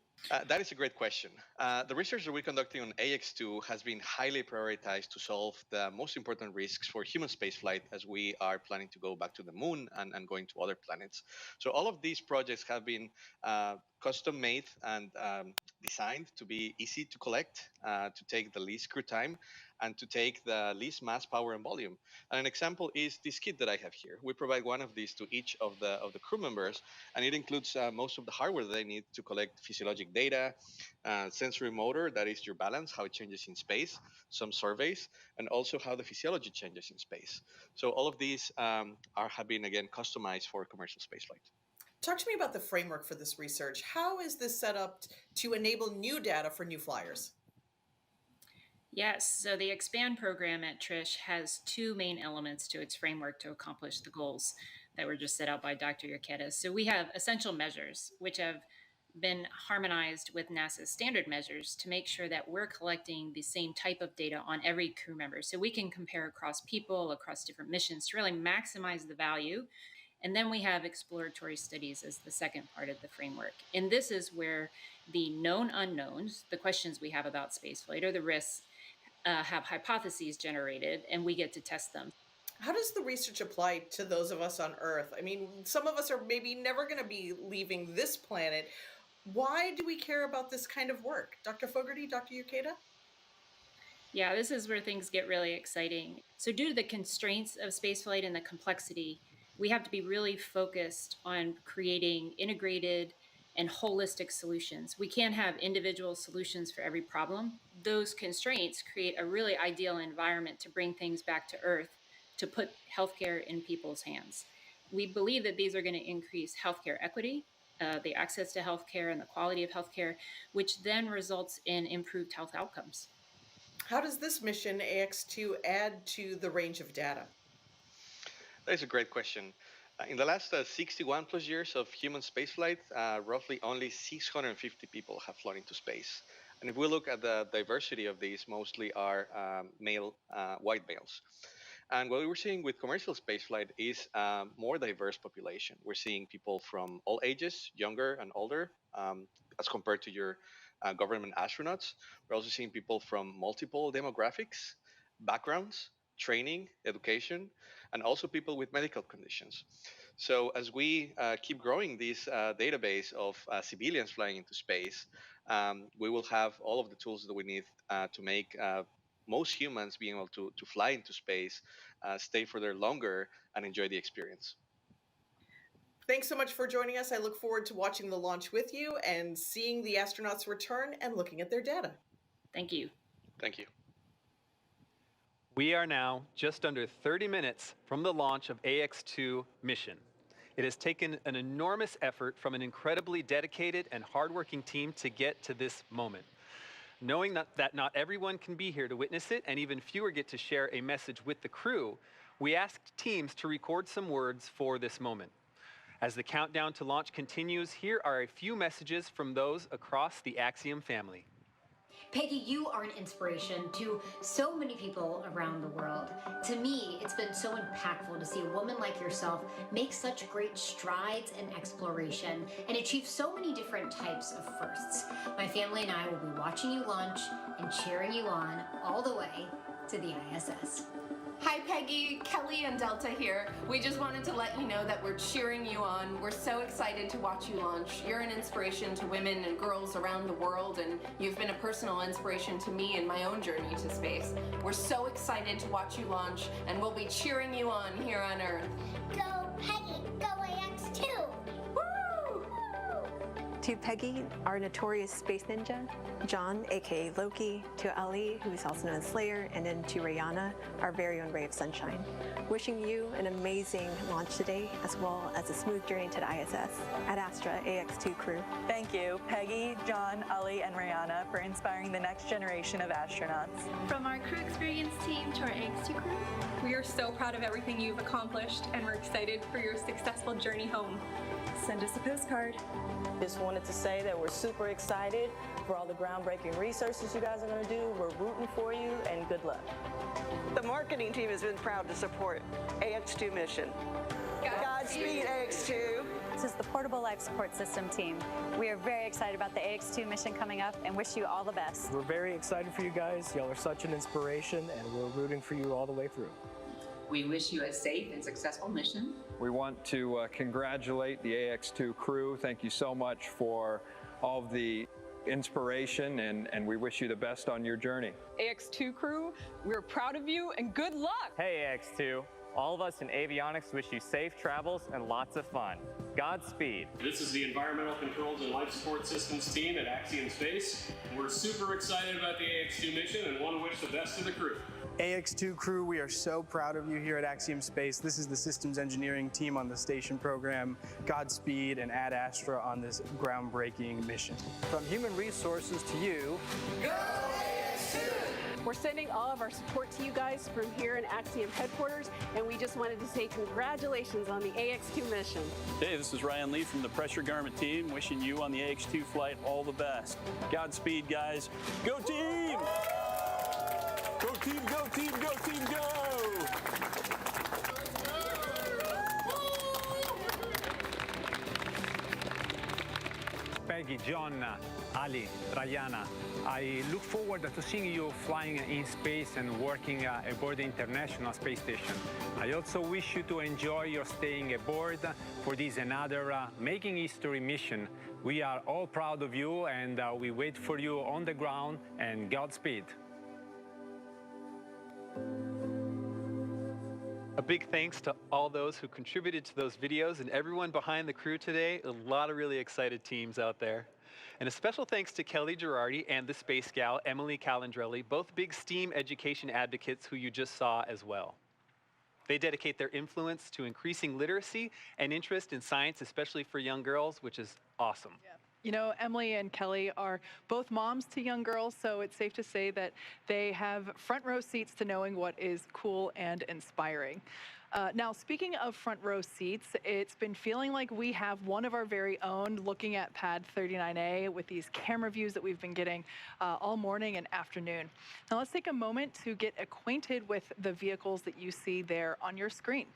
That is a great question. The research that we're conducting on AX2 has been highly prioritized to solve the most important risks for human spaceflight as we are planning to go back to the moon and going to other planets. So all of these projects have been custom made and designed to be easy to collect, to take the least crew time, and to take the least mass, power, and volume. And an example is this kit that I have here. We provide one of these to each of the crew members, and it includes most of the hardware that they need to collect physiologic data, sensory motor, that is your balance, how it changes in space, some surveys, and also how the physiology changes in space. So all of these have been, again, customized for commercial spaceflight. Talk to me about the framework for this research. How is this set up to enable new data for new flyers? Yes, so the EXPAND program at TRISH has 2 main elements to its framework to accomplish the goals that were just set out by Dr. Urqueta. So we have essential measures, which have been harmonized with NASA's standard measures to make sure that we're collecting the same type of data on every crew member. So we can compare across people, across different missions to really maximize the value. And then we have exploratory studies as the second part of the framework. And this is where the known unknowns, the questions we have about spaceflight or the risks, have hypotheses generated, and we get to test them. How does the research apply to those of us on Earth? I mean, some of us are maybe never going to be leaving this planet. Why do we care about this kind of work? Dr. Fogarty, Dr. Urqueta? Yeah, this is where things get really exciting. So due to the constraints of spaceflight and the complexity, we have to be really focused on creating integrated and holistic solutions. We can't have individual solutions for every problem. Those constraints create a really ideal environment to bring things back to Earth, to put healthcare in people's hands. We believe that these are going to increase healthcare equity, the access to healthcare and the quality of healthcare, which then results in improved health outcomes. How does this mission, AX2, add to the range of data? That is a great question. In the last 61 plus years of human spaceflight, roughly only 650 people have flown into space. And if we look at the diversity of these, mostly are male, white males. And what we're seeing with commercial spaceflight is a more diverse population. We're seeing people from all ages, younger and older, as compared to your government astronauts. We're also seeing people from multiple demographics, backgrounds, training, education, and also people with medical conditions. So as we keep growing this database of civilians flying into space, we will have all of the tools that we need to make most humans being able to fly into space, stay further longer, and enjoy the experience. Thanks so much for joining us. I look forward to watching the launch with you and seeing the astronauts return and looking at their data. Thank you. Thank you. We are now just under 30 minutes from the launch of AX2 mission. It has taken an enormous effort from an incredibly dedicated and hardworking team to get to this moment. Knowing that not everyone can be here to witness it, and even fewer get to share a message with the crew, we asked teams to record some words for this moment. As the countdown to launch continues, here are a few messages from those across the Axiom family. Peggy, you are an inspiration to so many people around the world. To me, it's been so impactful to see a woman like yourself make such great strides in exploration and achieve so many different types of firsts. My family and I will be watching you launch and cheering you on all the way to the ISS. Hi Peggy, Kelly and Delta here. We just wanted to let you know that we're cheering you on. We're so excited to watch you launch. You're an inspiration to women and girls around the world, and you've been a personal inspiration to me in my own journey to space. We're so excited to watch you launch, and we'll be cheering you on here on Earth. Go Peggy, go AX2! To Peggy, our notorious space ninja, John, aka Loki, to Ali, who is also known as Slayer, and then to Rihanna, our very own ray of sunshine. Wishing you an amazing launch today, as well as a smooth journey to the ISS. Ad Astra AX2 crew. Thank you, Peggy, John, Ali, and Rihanna, for inspiring the next generation of astronauts. From our crew experience team to our AX2 crew, we are so proud of everything you've accomplished, and we're excited for your successful journey home. Send us a postcard. Just wanted to say that we're super excited for all the groundbreaking researches you guys are going to do. We're rooting for you, and good luck. The marketing team has been proud to support AX2 mission. Godspeed, AX2. This is the Portable Life Support System team. We are very excited about the AX2 mission coming up and wish you all the best. We're very excited for you guys. Y'all are such an inspiration, and we're rooting for you all the way through. We wish you a safe and successful mission. We want to congratulate the AX2 crew. Thank you so much for all of the inspiration, and we wish you the best on your journey. AX2 crew, we're proud of you and good luck! Hey AX2, all of us in avionics wish you safe travels and lots of fun. Godspeed. This is the Environmental Controls and Life Support Systems team at Axiom Space. We're super excited about the AX2 mission and want to wish the best to the crew. AX2 crew, we are so proud of you here at Axiom Space. This is the systems engineering team on the station program. Godspeed and Ad Astra on this groundbreaking mission. From human resources to you, go AX2! We're sending all of our support to you guys from here in Axiom headquarters, and we just wanted to say congratulations on the AX2 mission. Hey, this is Ryan Lee from the Pressure Garment team, wishing you on the AX2 flight all the best. Godspeed, guys. Go team! Go team, go team, go team, go! Peggy, John, Ali, Rihanna, I look forward to seeing you flying in space and working aboard the International Space Station. I also wish you to enjoy your staying aboard for this another Making History mission. We are all proud of you, and we wait for you on the ground, and Godspeed. A big thanks to all those who contributed to those videos and everyone behind the crew today. A lot of really excited teams out there. And a special thanks to Kelly Girardi and the Space Gal, Emily Calandrelli, both big STEAM education advocates who you just saw as well. They dedicate their influence to increasing literacy and interest in science, especially for young girls, which is awesome. Yeah. You know, Emily and Kelly are both moms to young girls, so it's safe to say that they have front row seats to knowing what is cool and inspiring. Now, speaking of front row seats, it's been feeling like we have one of our very own looking at Pad 39A with these camera views that we've been getting all morning and afternoon. Now, let's take a moment to get acquainted with the vehicles that you see there on your screen.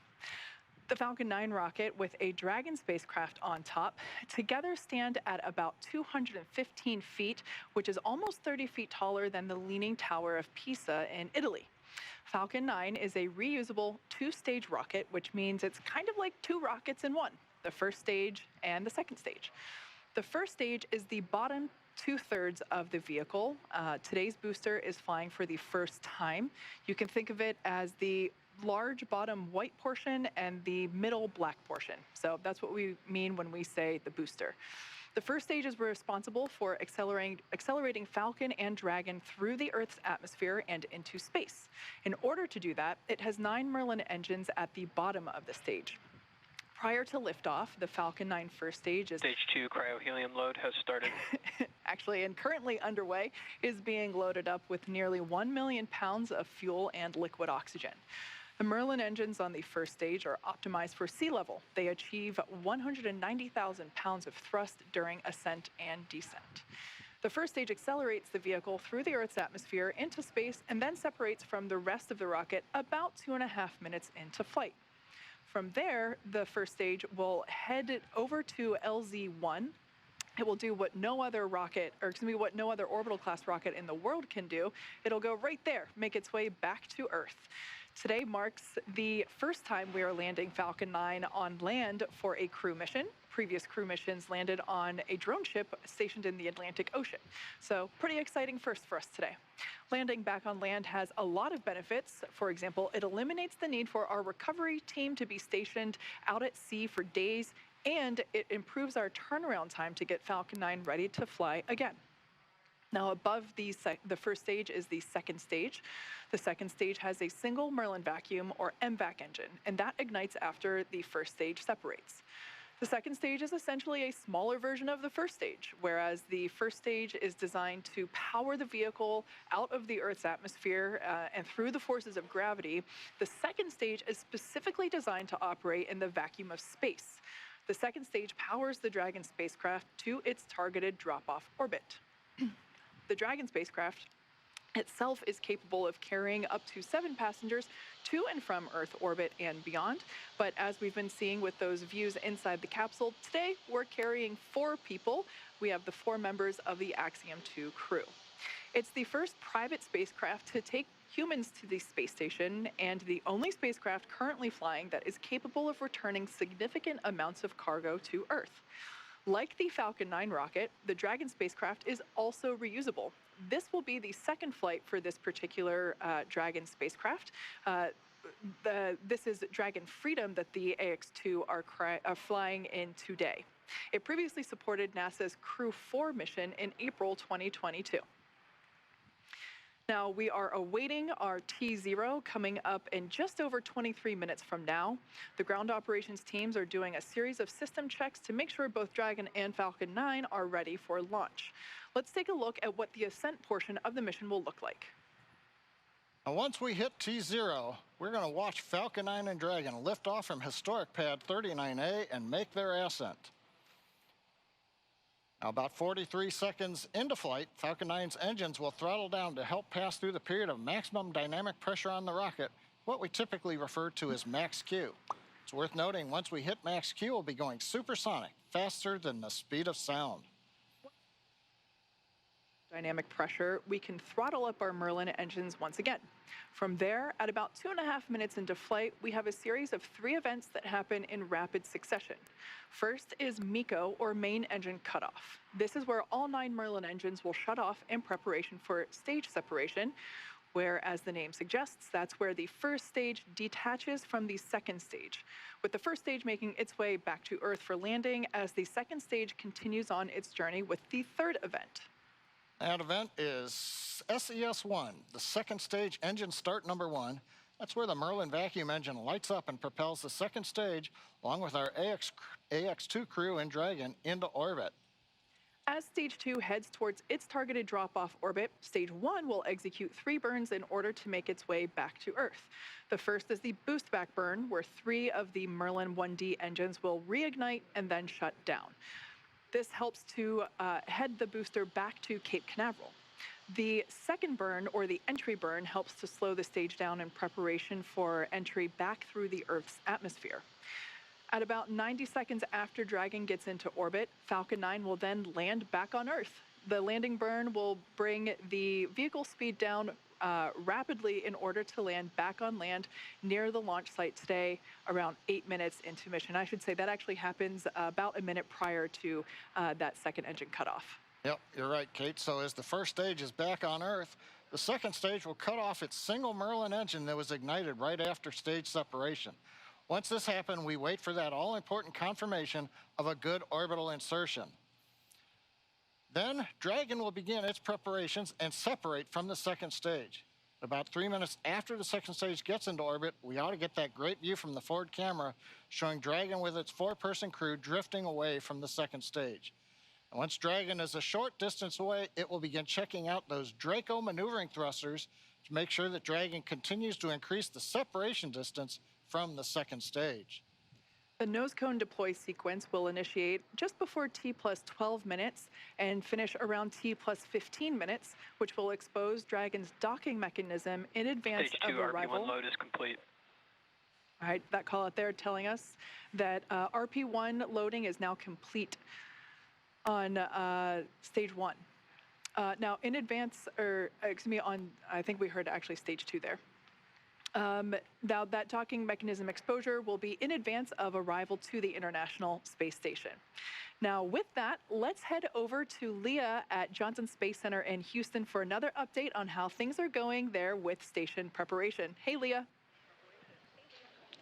The Falcon 9 rocket with a Dragon spacecraft on top together stand at about 215 feet, which is almost 30 feet taller than the Leaning Tower of Pisa in Italy. Falcon 9 is a reusable two-stage rocket, which means it's kind of like two rockets in one, the first stage and the second stage. The first stage is the bottom two-thirds of the vehicle. Today's booster is flying for the first time. You can think of it as the large bottom white portion and the middle black portion. So that's what we mean when we say the booster. The first stage is responsible for accelerating Falcon and Dragon through the Earth's atmosphere and into space. In order to do that, it has 9 Merlin engines at the bottom of the stage. Prior to liftoff, the Falcon 9 first stage is... Stage 2 cryohelium load has started. Actually, and currently underway, is being loaded up with nearly 1 million pounds of fuel and liquid oxygen. The Merlin engines on the first stage are optimized for sea level. They achieve 190,000 pounds of thrust during ascent and descent. The first stage accelerates the vehicle through the Earth's atmosphere into space and then separates from the rest of the rocket about 2.5 minutes into flight. From there, the first stage will head over to LZ-1. It will do what no other what no other orbital class rocket in the world can do. It'll go right there, make its way back to Earth. Today marks the first time we are landing Falcon 9 on land for a crew mission. Previous crew missions landed on a drone ship stationed in the Atlantic Ocean. So pretty exciting first for us today. Landing back on land has a lot of benefits. For example, it eliminates the need for our recovery team to be stationed out at sea for days, and it improves our turnaround time to get Falcon 9 ready to fly again. Now, above the first stage is the second stage. The second stage has a single Merlin vacuum, or MVAC engine, and that ignites after the first stage separates. The second stage is essentially a smaller version of the first stage, whereas the first stage is designed to power the vehicle out of the Earth's atmosphere and through the forces of gravity. The second stage is specifically designed to operate in the vacuum of space. The second stage powers the Dragon spacecraft to its targeted drop-off orbit. The Dragon spacecraft itself is capable of carrying up to 7 passengers to and from Earth orbit and beyond. But as we've been seeing with those views inside the capsule, today we're carrying 4 people. We have the 4 members of the Axiom 2 crew. It's the first private spacecraft to take humans to the space station and the only spacecraft currently flying that is capable of returning significant amounts of cargo to Earth. Like the Falcon 9 rocket, the Dragon spacecraft is also reusable. This will be the second flight for this particular Dragon spacecraft. This is Dragon Freedom that the AX-2 are flying in today. It previously supported NASA's Crew 4 mission in April 2022. Now, we are awaiting our T0 coming up in just over 23 minutes from now. The ground operations teams are doing a series of system checks to make sure both Dragon and Falcon 9 are ready for launch. Let's take a look at what the ascent portion of the mission will look like. Now, once we hit T0, we're going to watch Falcon 9 and Dragon lift off from historic Pad 39A and make their ascent. Now, about 43 seconds into flight, Falcon 9's engines will throttle down to help pass through the period of maximum dynamic pressure on the rocket, what we typically refer to as max Q. It's worth noting, once we hit max Q, we'll be going supersonic, faster than the speed of sound. Dynamic pressure, we can throttle up our Merlin engines once again. From there, at about 2.5 minutes into flight, we have a series of 3 events that happen in rapid succession. First is MECO, or main engine cutoff. This is where all 9 Merlin engines will shut off in preparation for stage separation. where, as the name suggests, that's where the first stage detaches from the second stage, with the first stage making its way back to Earth for landing as the second stage continues on its journey with the third event. That event is SES-1, the second stage engine start number 1. That's where the Merlin vacuum engine lights up and propels the second stage, along with our AX2 crew and Dragon, into orbit. As Stage 2 heads towards its targeted drop-off orbit, Stage 1 will execute 3 burns in order to make its way back to Earth. The first is the boost back burn, where 3 of the Merlin 1D engines will reignite and then shut down. This helps to head the booster back to Cape Canaveral. The second burn, or the entry burn, helps to slow the stage down in preparation for entry back through the Earth's atmosphere. At about 90 seconds after Dragon gets into orbit, Falcon 9 will then land back on Earth. The landing burn will bring the vehicle speed down rapidly in order to land back on land near the launch site today, around 8 minutes into mission. I should say that actually happens about a minute prior to that second engine cutoff. Yep, you're right, Kate. So as the first stage is back on Earth, the second stage will cut off its single Merlin engine that was ignited right after stage separation. Once this happens, we wait for that all-important confirmation of a good orbital insertion. Then Dragon will begin its preparations and separate from the second stage. About 3 minutes after the second stage gets into orbit, we ought to get that great view from the forward camera showing Dragon with its 4-person crew drifting away from the second stage. And once Dragon is a short distance away, it will begin checking out those Draco maneuvering thrusters to make sure that Dragon continues to increase the separation distance from the second stage. The nose cone deploy sequence will initiate just before T plus 12 minutes and finish around T plus 15 minutes, which will expose Dragon's docking mechanism in advance Stage of 2 arrival. RP1 load is complete. All right, that call out there telling us that RP1 loading is now complete on Stage 1. Now, in advance, or excuse me, I think we heard actually Stage 2 there. Now, that docking mechanism exposure will be in advance of arrival to the International Space Station. Now, with that, let's head over to Leah at Johnson Space Center in Houston for another update on how things are going there with station preparation. Hey, Leah.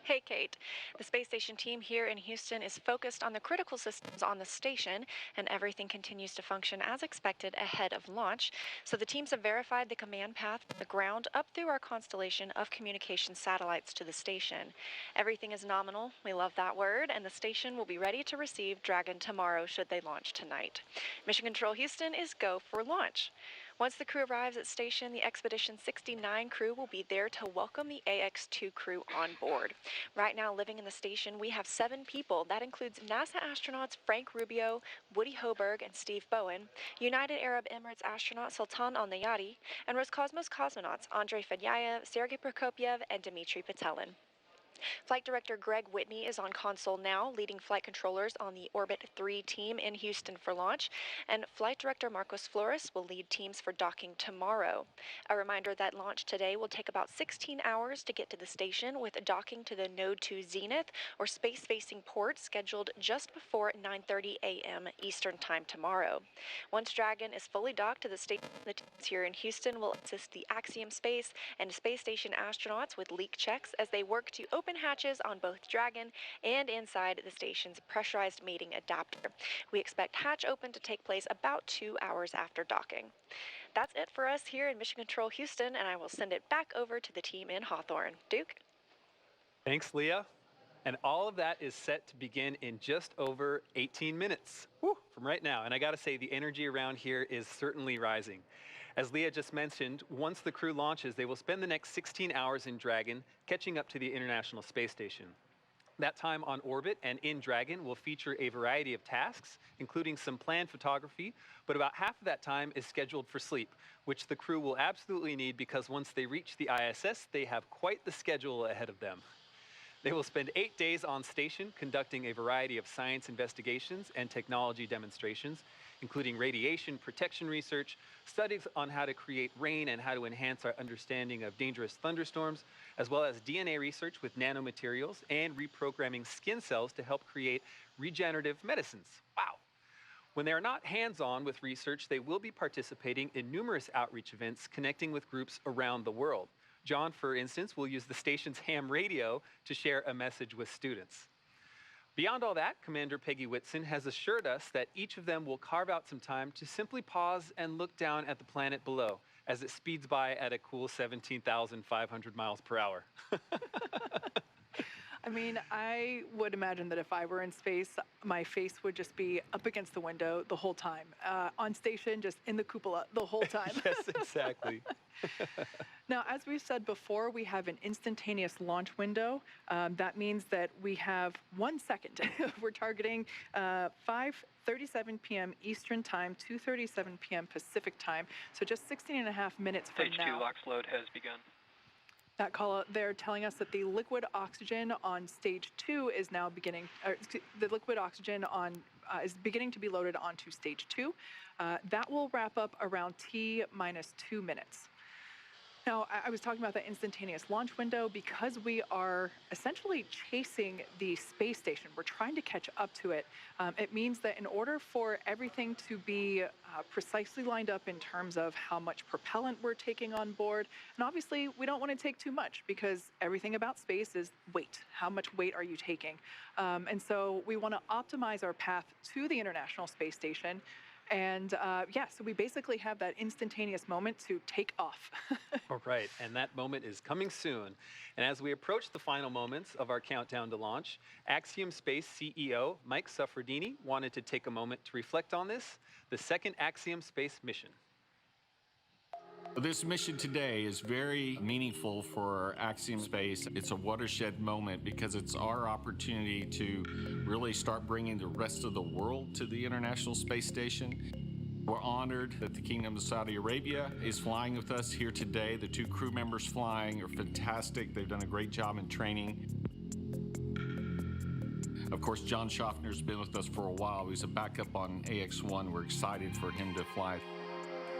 Hey, Kate. The space station team here in Houston is focused on the critical systems on the station, and everything continues to function as expected ahead of launch. So the teams have verified the command path from the ground up through our constellation of communication satellites to the station. Everything is nominal. We love that word, and the station will be ready to receive Dragon tomorrow should they launch tonight. Mission Control Houston is go for launch. Once the crew arrives at station, the Expedition 69 crew will be there to welcome the AX2 crew on board. Right now, living in the station, we have 7 people. That includes NASA astronauts Frank Rubio, Woody Hoburg, and Steve Bowen, United Arab Emirates astronaut Sultan Al-Nayati, and Roscosmos cosmonauts Andrei Fedyayev, Sergei Prokopyev, and Dmitry Petelin. Flight Director Greg Whitney is on console now, leading flight controllers on the Orbit 3 team in Houston for launch, and Flight Director Marcos Flores will lead teams for docking tomorrow. A reminder that launch today will take about 16 hours to get to the station, with docking to the Node 2 Zenith or space-facing port scheduled just before 9:30 a.m. Eastern Time tomorrow. Once Dragon is fully docked to the station, the teams here in Houston will assist the Axiom Space and Space Station astronauts with leak checks as they work to open hatches on both Dragon and inside the station's pressurized mating adapter. We expect hatch open to take place about 2 hours after docking. That's it for us here in Mission Control Houston, and I will send it back over to the team in Hawthorne. Duke? Thanks, Leah. And all of that is set to begin in just over 18 minutes from right now. And I got to say, the energy around here is certainly rising. As Leah just mentioned, once the crew launches, they will spend the next 16 hours in Dragon, catching up to the International Space Station. That time on orbit and in Dragon will feature a variety of tasks, including some planned photography, but about half of that time is scheduled for sleep, which the crew will absolutely need because once they reach the ISS, they have quite the schedule ahead of them. They will spend 8 days on station conducting a variety of science investigations and technology demonstrations, including radiation protection research, studies on how to create rain and how to enhance our understanding of dangerous thunderstorms, as well as DNA research with nanomaterials and reprogramming skin cells to help create regenerative medicines. Wow. When they are not hands-on with research, they will be participating in numerous outreach events connecting with groups around the world. John, for instance, will use the station's ham radio to share a message with students. Beyond all that, Commander Peggy Whitson has assured us that each of them will carve out some time to simply pause and look down at the planet below as it speeds by at a cool 17,500 miles per hour. I mean, I would imagine that if I were in space, my face would just be up against the window the whole time. On station, just in the cupola the whole time. Yes, exactly. Now, as we've said before, we have an instantaneous launch window. That means that we have 1 second. We're targeting 5:37 p.m. Eastern Time, 2:37 p.m. Pacific Time. So just 16.5 minutes from Stage now. 2 LOX load has begun. That call out, they're telling us that the liquid oxygen on stage 2 is now beginning, the liquid oxygen on is beginning to be loaded onto stage 2. That will wrap up around T minus 2 minutes. Now, I was talking about the instantaneous launch window because we are essentially chasing the space station. We're trying to catch up to it. It means that in order for everything to be precisely lined up in terms of how much propellant we're taking on board, and obviously we don't want to take too much because everything about space is weight. How much weight are you taking? And so we want to optimize our path to the International Space Station. And yeah, so we basically have that instantaneous moment to take off. All right, and that moment is coming soon. And as we approach the final moments of our countdown to launch, Axiom Space CEO Mike Suffredini wanted to take a moment to reflect on this, the second Axiom Space mission. This mission today is very meaningful for Axiom Space. It's a watershed moment because it's our opportunity to really start bringing the rest of the world to the International Space Station. We're honored that the Kingdom of Saudi Arabia is flying with us here today. The 2 crew members flying are fantastic. They've done a great job in training. Of course, John Schaffner's been with us for a while. He's a backup on AX-1. We're excited for him to fly.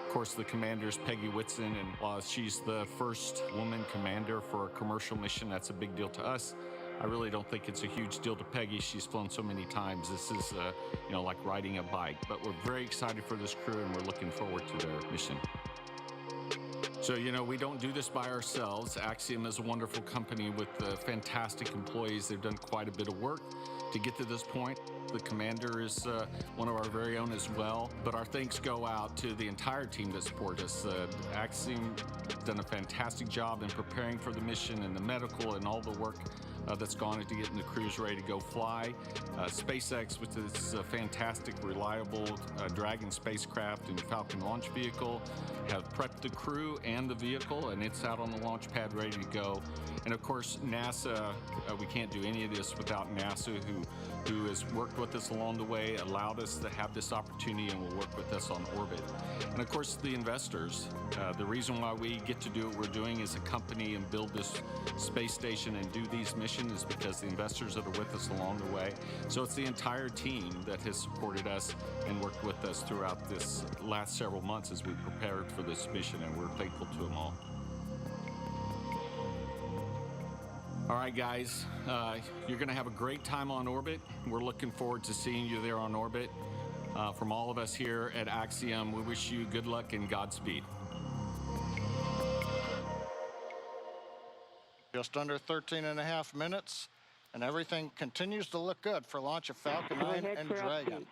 Of course, the commander's Peggy Whitson, and while she's the first woman commander for a commercial mission, that's a big deal to us. I really don't think it's a huge deal to Peggy. She's flown so many times. This is, like riding a bike. But we're very excited for this crew, and we're looking forward to their mission. So, we don't do this by ourselves. Axiom is a wonderful company with fantastic employees. They've done quite a bit of work to get to this point. The commander is one of our very own as well, but our thanks go out to the entire team that support us. Axiom done a fantastic job in preparing for the mission and the medical and all the work that's gone into getting the crews ready to go fly. SpaceX, with its fantastic, reliable Dragon spacecraft and Falcon launch vehicle, have prepped the crew and the vehicle, and it's out on the launch pad ready to go. And of course, NASA, we can't do any of this without NASA, who has worked with us along the way, allowed us to have this opportunity, and will work with us on orbit. And of course, the investors. The reason why we get to do what we're doing as a company and build this space station and do these missions is because the investors that are with us along the way. So it's the entire team that has supported us and worked with us throughout this last several months as we prepared for this mission, and we're thankful to them all. All right, guys, you're going to have a great time on orbit. We're looking forward to seeing you there on orbit. From all of us here at Axiom, we wish you good luck and Godspeed. Just under 13.5 minutes, and everything continues to look good for launch of Falcon 9 and Dragon.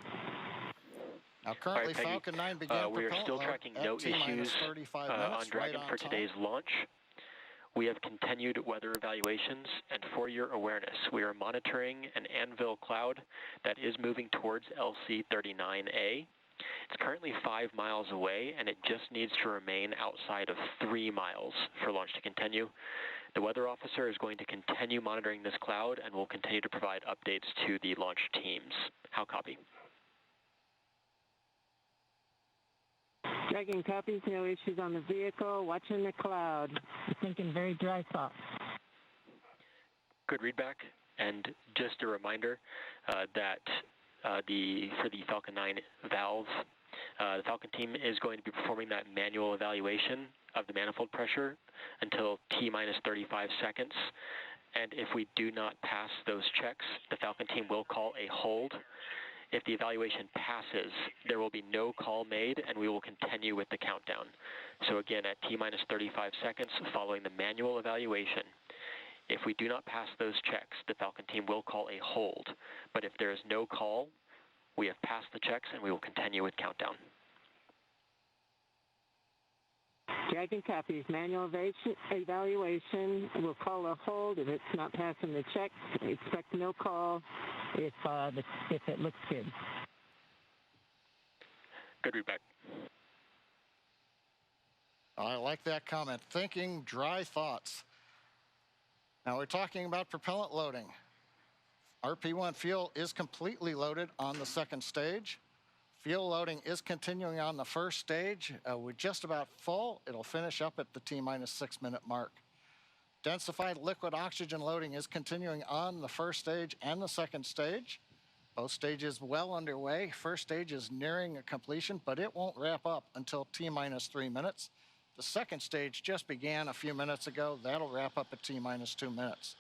Now, currently, Peggy, Falcon 9 began we are still tracking no issues on Dragon for today's launch. We have continued weather evaluations, and for your awareness, we are monitoring an anvil cloud that is moving towards LC-39A. It's currently 5 miles away, and it just needs to remain outside of 3 miles for launch to continue. The weather officer is going to continue monitoring this cloud and will continue to provide updates to the launch teams. How copy? Dragon copies, no issues on the vehicle. Watching the cloud. Thinking very dry spot. Good readback. And just a reminder that for the Falcon 9 valve, the Falcon team is going to be performing that manual evaluation of the manifold pressure until T-minus 35 seconds. And if we do not pass those checks, the Falcon team will call a hold. If the evaluation passes, there will be no call made, and we will continue with the countdown. So again, at T-minus 35 seconds following the manual evaluation, if we do not pass those checks, the Falcon team will call a hold. But if there is no call, we have passed the checks, and we will continue with countdown. Dragon copies. Manual evaluation. We'll call a hold if it's not passing the checks. Expect no call if it looks good. Good read back. I like that comment. Thinking dry thoughts. Now we're talking about propellant loading. RP1 fuel is completely loaded on the second stage. Fuel loading is continuing on the first stage. We're just about full. It'll finish up at the T-minus 6 minute mark. Densified liquid oxygen loading is continuing on the first stage and the second stage. Both stages well underway. First stage is nearing a completion, but it won't wrap up until T-minus 3 minutes. The second stage just began a few minutes ago. That'll wrap up at T-minus 2 minutes.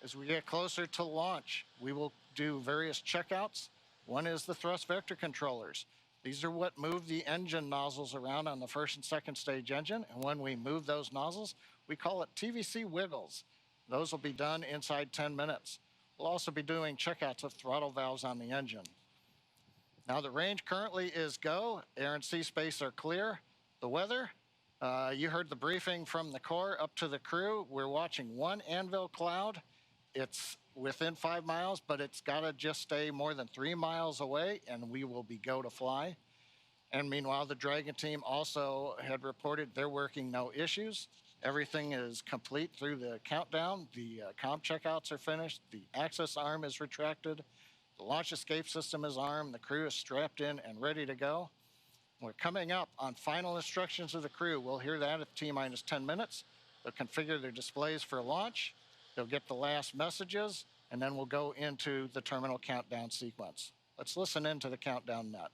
As we get closer to launch, we will do various checkouts. One is the thrust vector controllers. These are what move the engine nozzles around on the first and second stage engine. And when we move those nozzles, we call it TVC wiggles. Those will be done inside 10 minutes. We'll also be doing checkouts of throttle valves on the engine. Now the range currently is go. Air and sea space are clear. The weather, you heard the briefing from the Corps up to the crew. We're watching one anvil cloud. It's within 5 miles, but it's got to just stay more than 3 miles away, and we will be go to fly. And meanwhile, the Dragon team also had reported they're working no issues. Everything is complete through the countdown. The comm checkouts are finished. The access arm is retracted. The launch escape system is armed. The crew is strapped in and ready to go. We're coming up on final instructions of the crew. We'll hear that at T-minus 10 minutes. They'll configure their displays for launch. They'll get the last messages, and then we'll go into the terminal countdown sequence. Let's listen into the countdown net.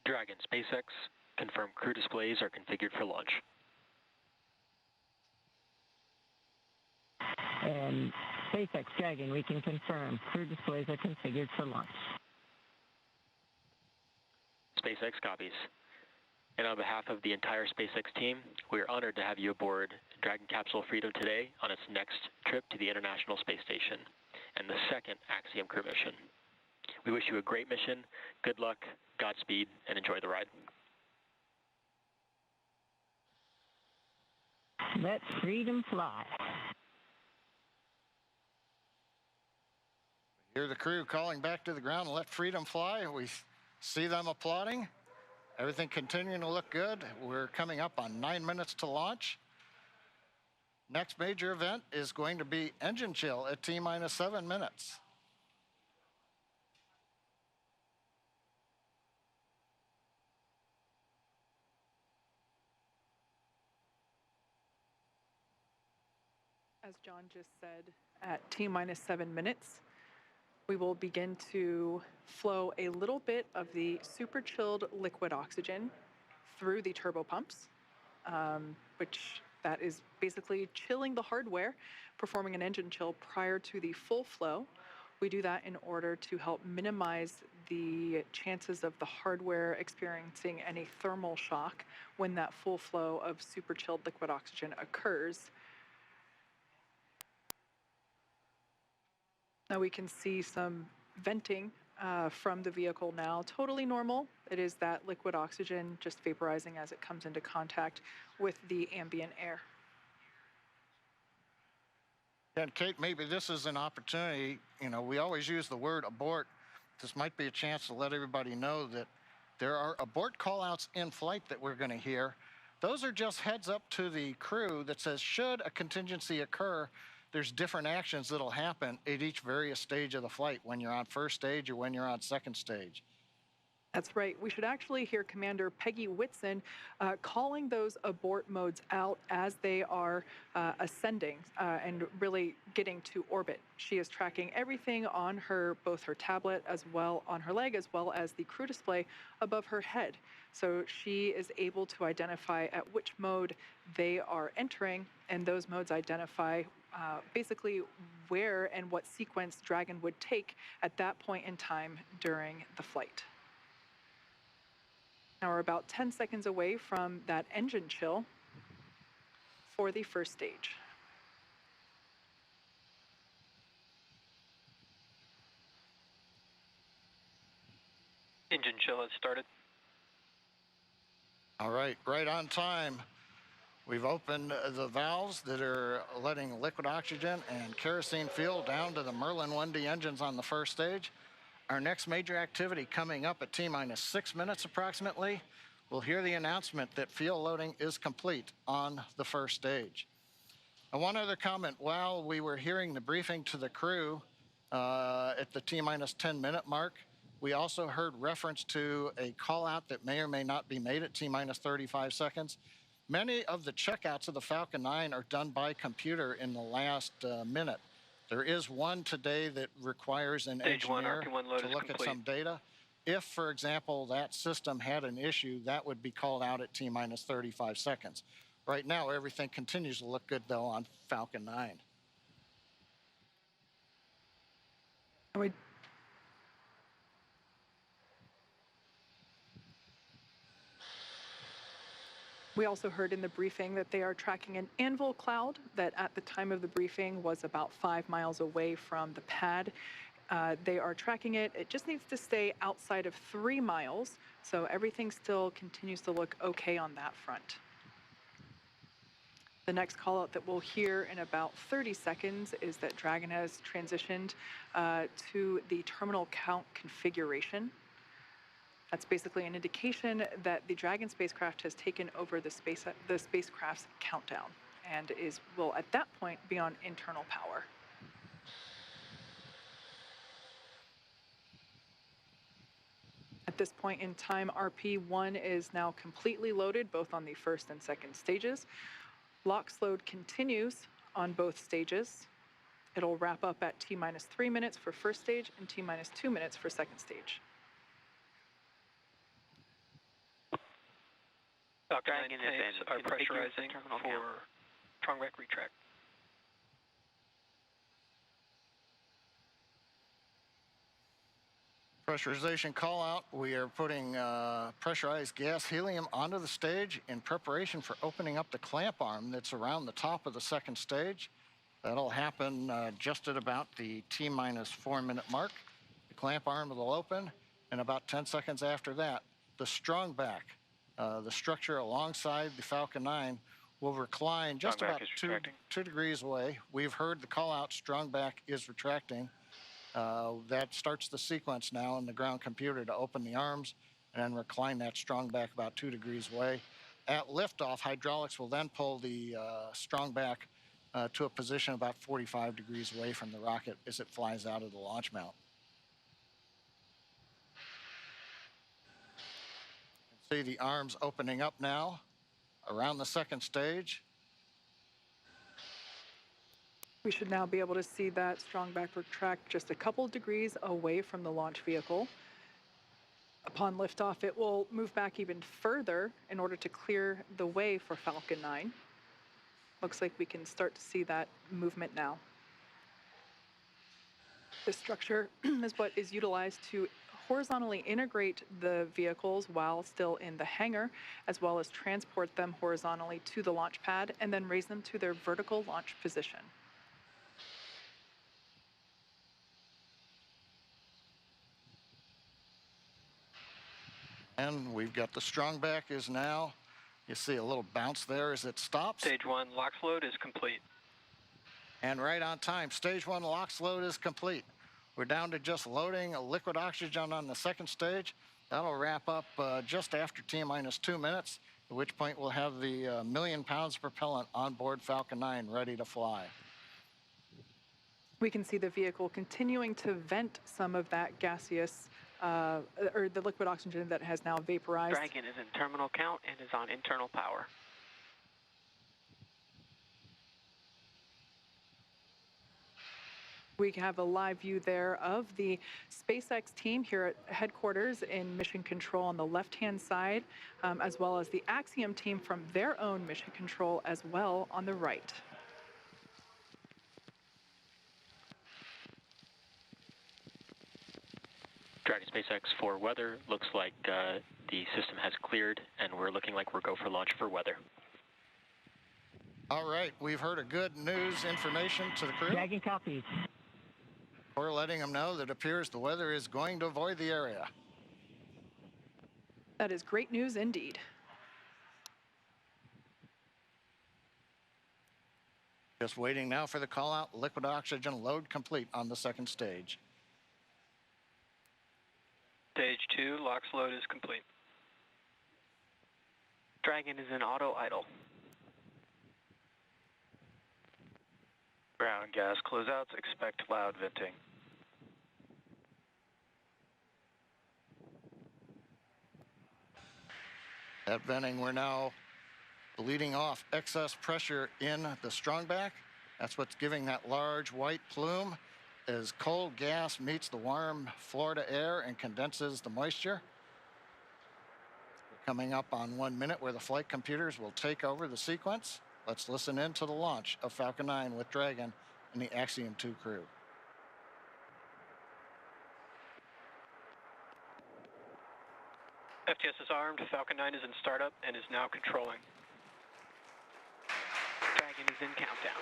Dragon, SpaceX, confirm crew displays are configured for launch. And SpaceX, Dragon, we can confirm crew displays are configured for launch. SpaceX copies. And on behalf of the entire SpaceX team, we are honored to have you aboard Dragon Capsule Freedom today on its next trip to the International Space Station and the second Axiom crew mission. We wish you a great mission, good luck, Godspeed, and enjoy the ride. Let freedom fly. Hear the crew calling back to the ground, let freedom fly. We see them applauding. Everything continuing to look good. We're coming up on 9 minutes to launch. Next major event is going to be engine chill at T-minus 7 minutes. As John just said, at T-minus 7 minutes, we will begin to flow a little bit of the super chilled liquid oxygen through the turbo pumps, which that is basically chilling the hardware, performing an engine chill prior to the full flow. We do that in order to help minimize the chances of the hardware experiencing any thermal shock when that full flow of super chilled liquid oxygen occurs. Now we can see some venting from the vehicle now, totally normal. It is that liquid oxygen just vaporizing as it comes into contact with the ambient air. And Kate, maybe this is an opportunity, we always use the word abort. This might be a chance to let everybody know that there are abort callouts in flight that we're going to hear. Those are just heads up to the crew that says, should a contingency occur, there's different actions that'll happen at each various stage of the flight when you're on first stage or when you're on second stage. That's right. We should actually hear Commander Peggy Whitson calling those abort modes out as they are ascending and really getting to orbit. She is tracking everything on both her tablet as well on her leg, as well as the crew display above her head. So she is able to identify at which mode they are entering, and those modes identify basically where and what sequence Dragon would take at that point in time during the flight. Now we're about 10 seconds away from that engine chill for the first stage. Engine chill has started. All right, right on time. We've opened the valves that are letting liquid oxygen and kerosene fuel down to the Merlin 1D engines on the first stage. Our next major activity coming up at T-minus 6 minutes approximately, we'll hear the announcement that fuel loading is complete on the first stage. And one other comment, while we were hearing the briefing to the crew at the T-minus 10 minute mark, we also heard reference to a call out that may or may not be made at T-minus 35 seconds. Many of the checkouts of the Falcon 9 are done by computer in the last minute. There is one today that requires an engineer to look at some data. If, for example, that system had an issue, that would be called out at T-minus 35 seconds. Right now, everything continues to look good, though, on Falcon 9. We also heard in the briefing that they are tracking an anvil cloud that at the time of the briefing was about 5 miles away from the pad. They are tracking it. It just needs to stay outside of 3 miles, so everything still continues to look okay on that front. The next call out that we'll hear in about 30 seconds is that Dragon has transitioned to the terminal count configuration. That's basically an indication that the Dragon spacecraft has taken over the spacecraft's countdown and will at that point be on internal power. At this point in time, RP1 is now completely loaded, both on the first and second stages. LOX load continues on both stages. It'll wrap up at T-minus 3 minutes for first stage and T-minus 2 minutes for second stage. Dragon tanks are pressurizing for Trongback retract. Pressurization call out. We are putting pressurized gas helium onto the stage in preparation for opening up the clamp arm that's around the top of the second stage. That'll happen just at about the T-minus 4 minute mark. The clamp arm will open, and about 10 seconds after that, the strong back, the structure alongside the Falcon 9, will recline just about 2 degrees away. We've heard the call out, strong back is retracting. That starts the sequence now in the ground computer to open the arms and then recline that strong back about 2 degrees away. At liftoff, hydraulics will then pull the strong back to a position about 45 degrees away from the rocket as it flies out of the launch mount. You can see the arms opening up now around the second stage. We should now be able to see that strong back retract just a couple degrees away from the launch vehicle. Upon liftoff, it will move back even further in order to clear the way for Falcon 9. Looks like we can start to see that movement now. This structure is what is utilized to horizontally integrate the vehicles while still in the hangar, as well as transport them horizontally to the launch pad and then raise them to their vertical launch position. And we've got the strong back is now, you see a little bounce there as it stops. Stage 1 LOX load is complete. And right on time, stage 1 LOX load is complete. We're down to just loading a liquid oxygen on the second stage. That'll wrap up just after T-minus 2 minutes, at which point we'll have the 1 million pounds of propellant on board Falcon 9 ready to fly. We can see the vehicle continuing to vent some of that gaseous, or the liquid oxygen that has now vaporized. Dragon is in terminal count and is on internal power. We have a live view there of the SpaceX team here at headquarters in Mission Control on the left-hand side, as well as the Axiom team from their own Mission Control as well on the right. Dragon SpaceX for weather. Looks like the system has cleared, and we're looking like we're go for launch for weather. All right, we've heard a good news information to the crew. Dragon copies. We're letting them know that it appears the weather is going to avoid the area. That is great news indeed. Just waiting now for the call out. Liquid oxygen load complete on the second stage. Stage 2, LOX load is complete. Dragon is in auto idle. Ground gas closeouts, expect loud venting. At venting, we're now bleeding off excess pressure in the strongback. That's what's giving that large white plume as cold gas meets the warm Florida air and condenses the moisture. We're coming up on 1 minute where the flight computers will take over the sequence. Let's listen in to the launch of Falcon 9 with Dragon and the Axiom 2 crew. FTS is armed, Falcon 9 is in startup and is now controlling. Dragon is in countdown.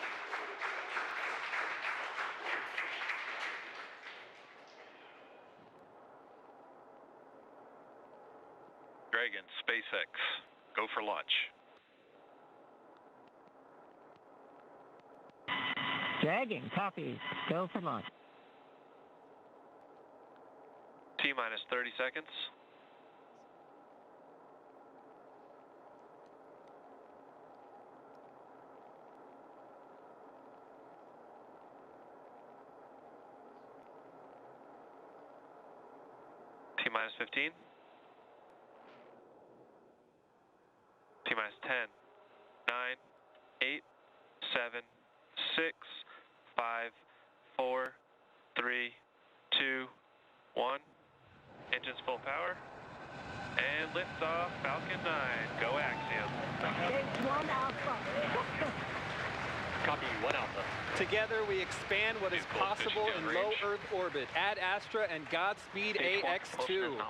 Dragon, SpaceX, go for launch. Dragon, copy. Go for launch. T-minus 30 seconds. T-minus 15. T-minus 10, 9, 8, 7, 6, 5, 4, 3, 2, 1. Engines full power. And liftoff, Falcon 9. Go Axiom. It's 1 Alpha. Copy, 1 Alpha. Together we expand what is possible in low Earth orbit. Ad Astra and Godspeed Stage 1, AX2.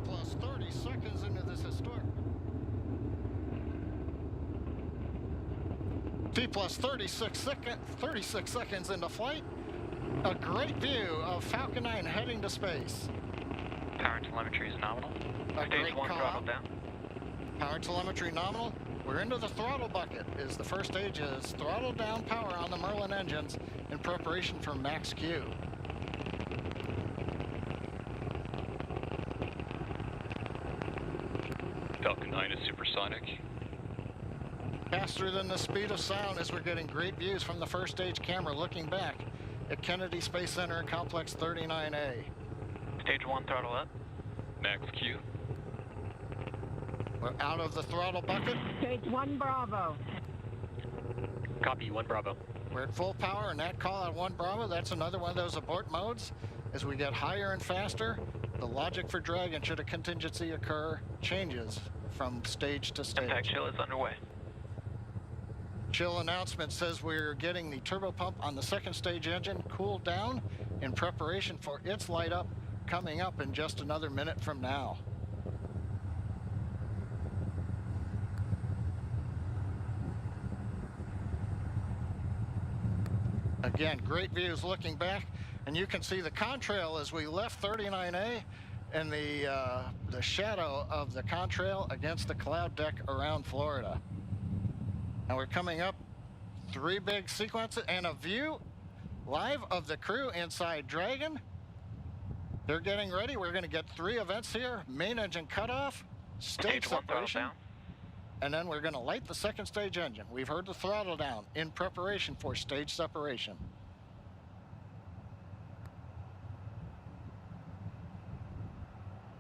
Plus 30 seconds into this historic. T plus 36 seconds into flight. A great view of Falcon 9 heading to space. Power and telemetry is nominal. Stage 1 throttle down. Power telemetry nominal. We're into the throttle bucket. Is the first stage is throttle down power on the Merlin engines in preparation for max Q. Falcon 9 is supersonic. Faster than the speed of sound as we're getting great views from the first stage camera looking back at Kennedy Space Center and Complex 39A. Stage 1 throttle up. Max Q. We're out of the throttle bucket. Stage 1 Bravo. Copy, 1 Bravo. We're at full power and that call on 1 Bravo, that's another one of those abort modes. As we get higher and faster, the logic for Dragon, should a contingency occur, changes from stage to stage. Impact chill is underway. Chill announcement says we're getting the turbo pump on the second stage engine cooled down in preparation for its light up coming up in just another minute from now. Again, great views looking back, and you can see the contrail as we left 39A and the shadow of the contrail against the cloud deck around Florida. And we're coming up 3 big sequences and a view live of the crew inside Dragon. They're getting ready. We're going to get 3 events here. Main engine cutoff, stage separation, and then we're going to light the second stage engine. We've heard the throttle down in preparation for stage separation.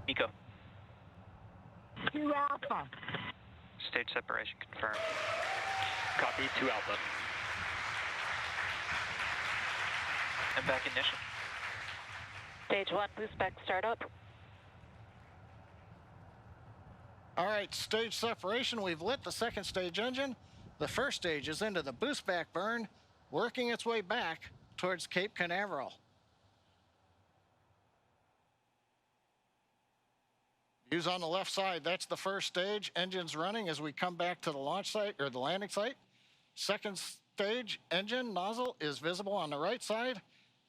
Eco. 2 Alpha. Stage separation confirmed. Copy, 2 Alpha. And back ignition. Stage 1 boost back startup. All right, stage separation. We've lit the second stage engine. The first stage is into the boost back burn, working its way back towards Cape Canaveral. Views on the left side, that's the first stage. Engines running as we come back to the launch site or the landing site. Second stage engine nozzle is visible on the right side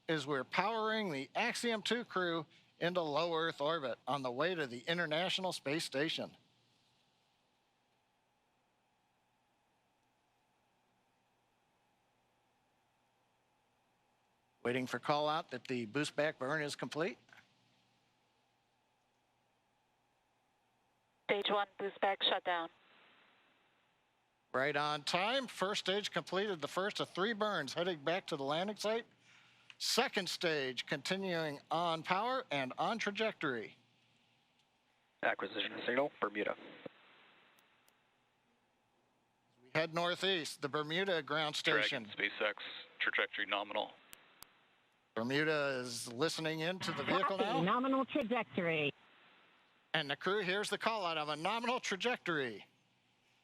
as we're powering the Axiom 2 crew into low Earth orbit on the way to the International Space Station. Waiting for call out that the boost back burn is complete. Stage 1 boost back shutdown. Right on time. First stage completed the first of 3 burns heading back to the landing site. Second stage continuing on power and on trajectory. Acquisition signal, Bermuda. We head northeast, the Bermuda ground station. Dragon, SpaceX, trajectory nominal. Bermuda is listening into the vehicle now. Nominal trajectory. And the crew hears the call out of a nominal trajectory.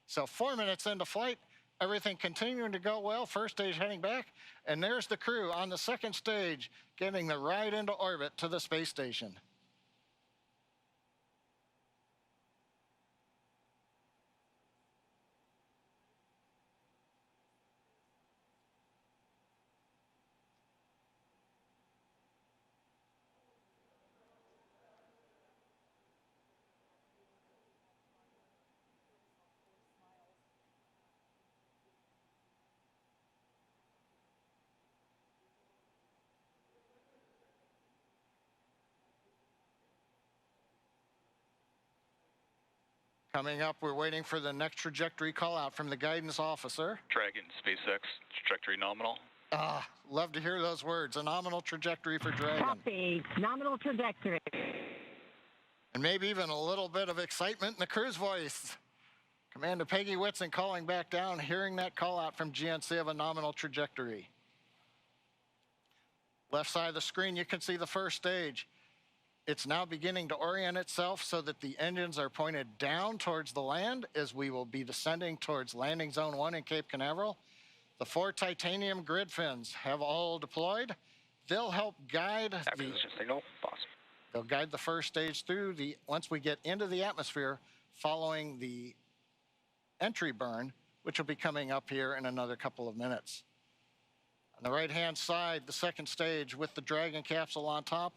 So 4 minutes into flight, everything continuing to go well. First stage heading back. And there's the crew on the second stage getting the ride into orbit to the space station. Coming up, we're waiting for the next trajectory call out from the guidance officer. Dragon, SpaceX, trajectory nominal. Love to hear those words. A nominal trajectory for Dragon. Copy. Nominal trajectory. And maybe even a little bit of excitement in the crew's voice. Commander Peggy Whitson calling back down, hearing that call out from GNC of a nominal trajectory. Left side of the screen, you can see the first stage. It's now beginning to orient itself so that the engines are pointed down towards the land as we will be descending towards landing zone 1 in Cape Canaveral. The 4 titanium grid fins have all deployed. They'll help guide signal, boss. They'll guide the first stage through once we get into the atmosphere following the entry burn, which will be coming up here in another couple of minutes. On the right-hand side, the second stage with the Dragon capsule on top,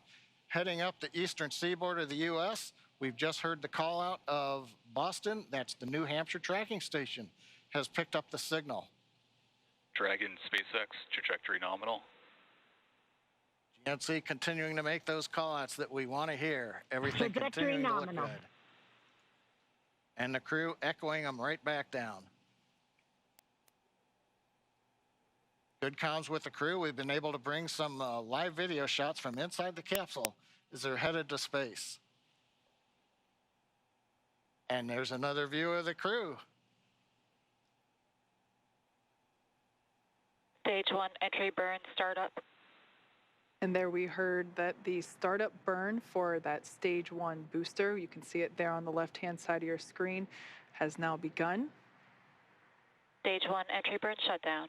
heading up the eastern seaboard of the U.S. We've just heard the call out of Boston. That's the New Hampshire tracking station, has picked up the signal. Dragon, SpaceX, trajectory nominal. GNC continuing to make those call outs that we want to hear. Everything continuing to look good. And the crew echoing them right back down. Good comms with the crew. We've been able to bring some live video shots from inside the capsule as they're headed to space. And there's another view of the crew. Stage 1 entry burn startup. And there we heard that the startup burn for that stage 1 booster, you can see it there on the left-hand side of your screen, has now begun. Stage 1 entry burn shutdown.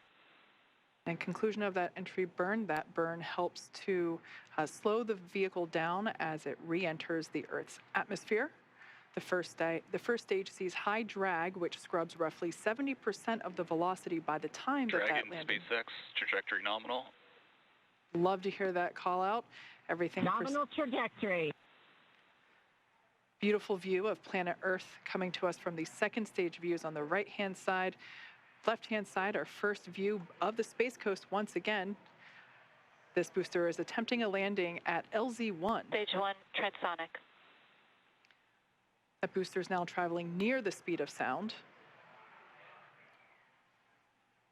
And conclusion of that entry burn, that burn helps to slow the vehicle down as it re-enters the Earth's atmosphere. The first stage sees high drag, which scrubs roughly 70% of the velocity by the time that landing. SpaceX, trajectory nominal. Love to hear that call out. Everything. Nominal trajectory. Beautiful view of planet Earth coming to us from the second stage views on the right-hand side. Left-hand side, our first view of the Space Coast once again. This booster is attempting a landing at LZ-1. Stage 1 transonic. That booster is now traveling near the speed of sound.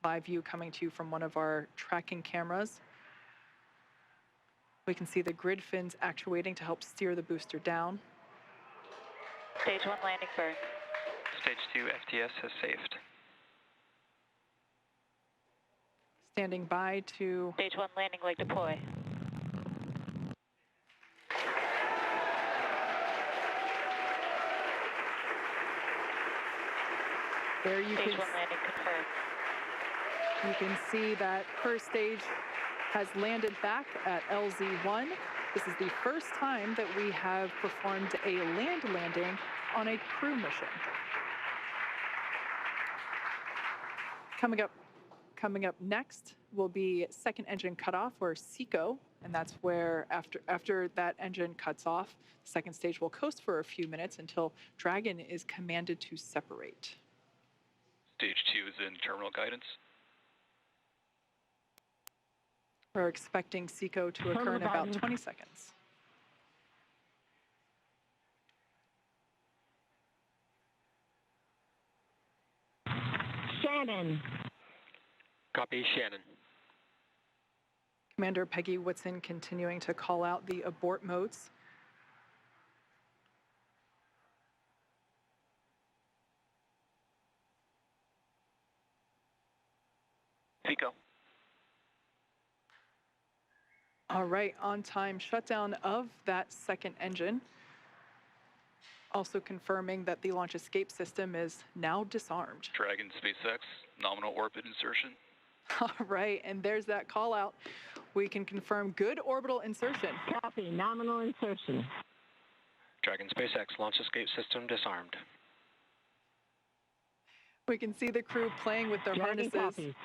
Live view coming to you from one of our tracking cameras. We can see the grid fins actuating to help steer the booster down. Stage 1 landing burn. Stage 2 FTS has saved. Standing by to... Stage 1 landing leg deploy. There you Stage 1 landing confirmed. You can see that first stage has landed back at LZ1. This is the first time that we have performed a land landing on a crew mission. Coming up next will be second engine cutoff, or SECO, and that's where after that engine cuts off, the second stage will coast for a few minutes until Dragon is commanded to separate. Stage 2 is in terminal guidance. We're expecting SECO to occur in about 20 seconds. Shannon. Copy, Shannon. Commander Peggy Whitson continuing to call out the abort modes. SECO. All right, on time shutdown of that second engine. Also confirming that the launch escape system is now disarmed. Dragon SpaceX, nominal orbit insertion. All right, and there's that call out. We can confirm good orbital insertion. Copy, nominal insertion. Dragon SpaceX, launch escape system disarmed. We can see the crew playing with their harnesses. Copy.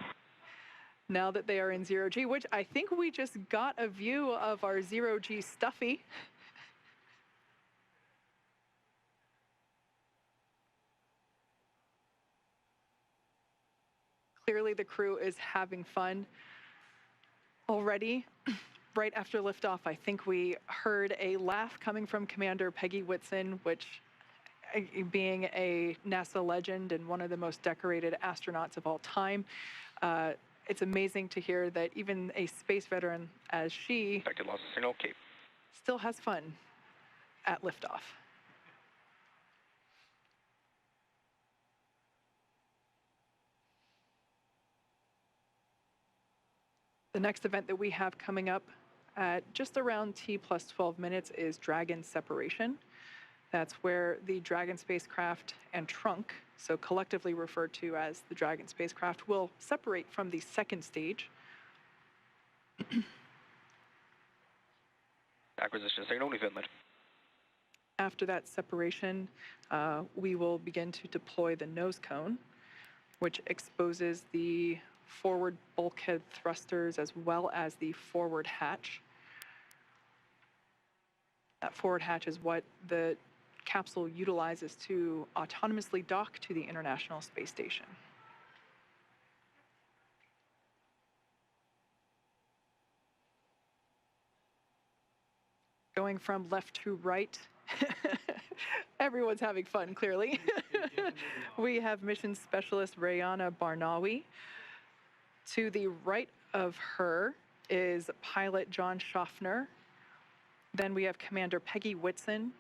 Now that they are in zero-G, which I think we just got a view of our zero-G Stuffy. Clearly the crew is having fun already. Right after liftoff, I think we heard a laugh coming from Commander Peggy Whitson, which, being a NASA legend and one of the most decorated astronauts of all time, it's amazing to hear that even a space veteran as she Lost signal, Cape. Still has fun at liftoff. The next event that we have coming up at just around T plus 12 minutes is Dragon separation. That's where the Dragon spacecraft and trunk, so collectively referred to as the Dragon spacecraft, will separate from the second stage. Acquisition signal, Newfoundland. After that separation, we will begin to deploy the nose cone, which exposes the forward bulkhead thrusters as well as the forward hatch. That forward hatch is what the capsule utilizes to autonomously dock to the International Space Station. Going from left to right, everyone's having fun, clearly. We have mission specialist Rayana Barnawi. To the right of her is pilot John Schaffner. Then we have Commander Peggy Whitson.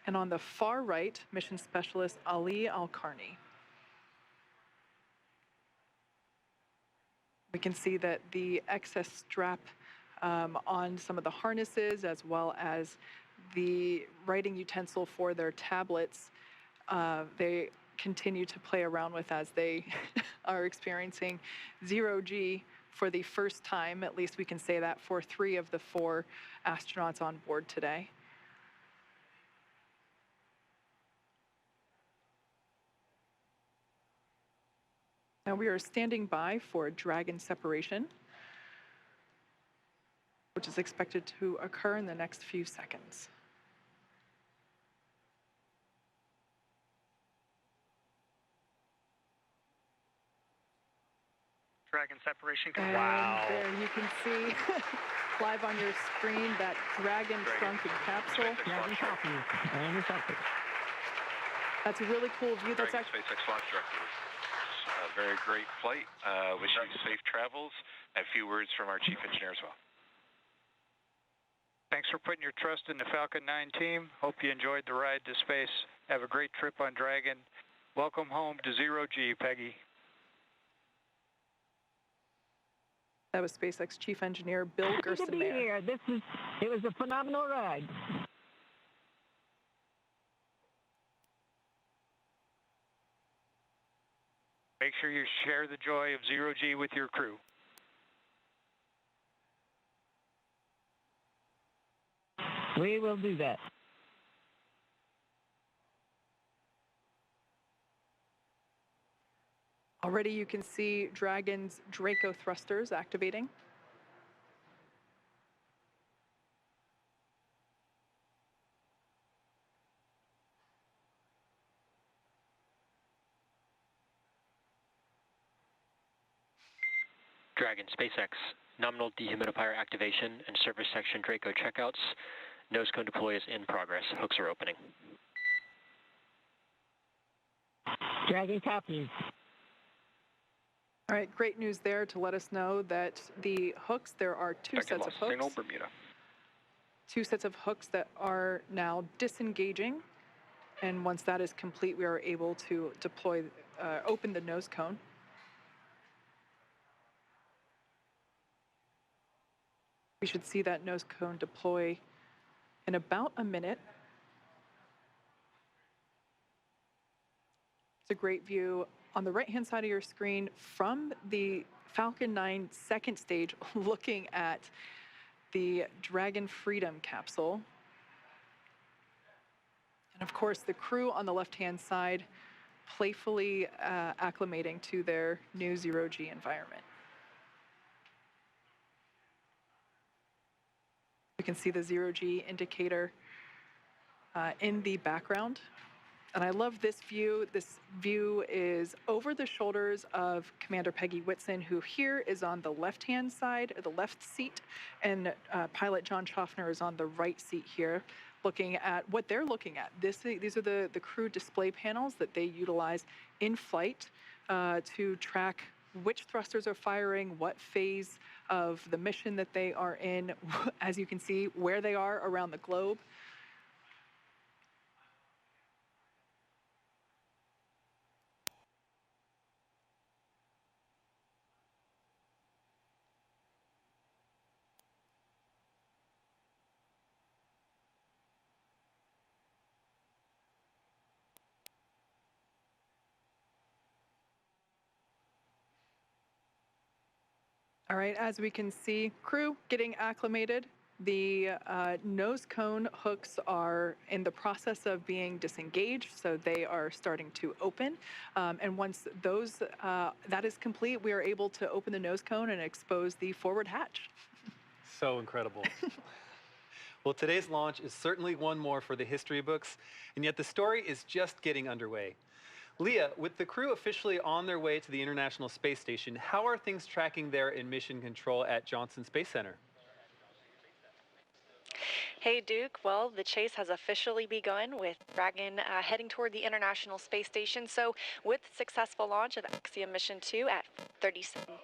And on the far right, mission specialist Ali Al-Karni. We can see that the excess strap on some of the harnesses, as well as the writing utensil for their tablets, they continue to play around with as they are experiencing zero-G for the first time. At least we can say that for 3 of the 4 astronauts on board today. Now we are standing by for Dragon separation, which is expected to occur in the next few seconds. Dragon separation. And Wow. there you can see live on your screen that Dragon shrunken capsule. That's a really cool view. That's Dragon SpaceX launch director. A very great flight. Wish you safe travels. A few words from our chief engineer as well. Thanks for putting your trust in the Falcon 9 team. Hope you enjoyed the ride to space. Have a great trip on Dragon. Welcome home to zero-G, Peggy. That was SpaceX Chief Engineer Bill Gerstenmaier. Good to be here. It was a phenomenal ride. Make sure you share the joy of zero-G with your crew. We will do that. Already you can see Dragon's Draco thrusters activating. Dragon SpaceX, nominal dehumidifier activation and service section Draco checkouts. Nose cone deploy is in progress. Hooks are opening. Dragon copies. All right, great news there to let us know that the hooks, there are two sets of hooks. Signal, Bermuda. Two sets of hooks that are now disengaging. And once that is complete, we are able to deploy, open the nose cone. We should see that nose cone deploy in about a minute. It's a great view on the right-hand side of your screen from the Falcon 9 second stage, looking at the Dragon Freedom capsule. And of course, the crew on the left-hand side playfully acclimating to their new zero-G environment. You can see the zero-G indicator in the background. And I love this view. This view is over the shoulders of Commander Peggy Whitson, who here is on the left-hand side, or the left seat, and pilot John Schaffner is on the right seat here, looking at what they're looking at. These are the crew display panels that they utilize in flight to track which thrusters are firing, what phase of the mission that they are in, as you can see, where they are around the globe. All right, as we can see, crew getting acclimated. The nose cone hooks are in the process of being disengaged, so they are starting to open. And once that is complete, we are able to open the nose cone and expose the forward hatch. So incredible. Well, today's launch is certainly one more for the history books, and yet the story is just getting underway. Leah, with the crew officially on their way to the International Space Station, how are things tracking there in mission control at Johnson Space Center? Hey, Duke. Well, the chase has officially begun with Dragon heading toward the International Space Station. So with the successful launch of Axiom Mission 2 at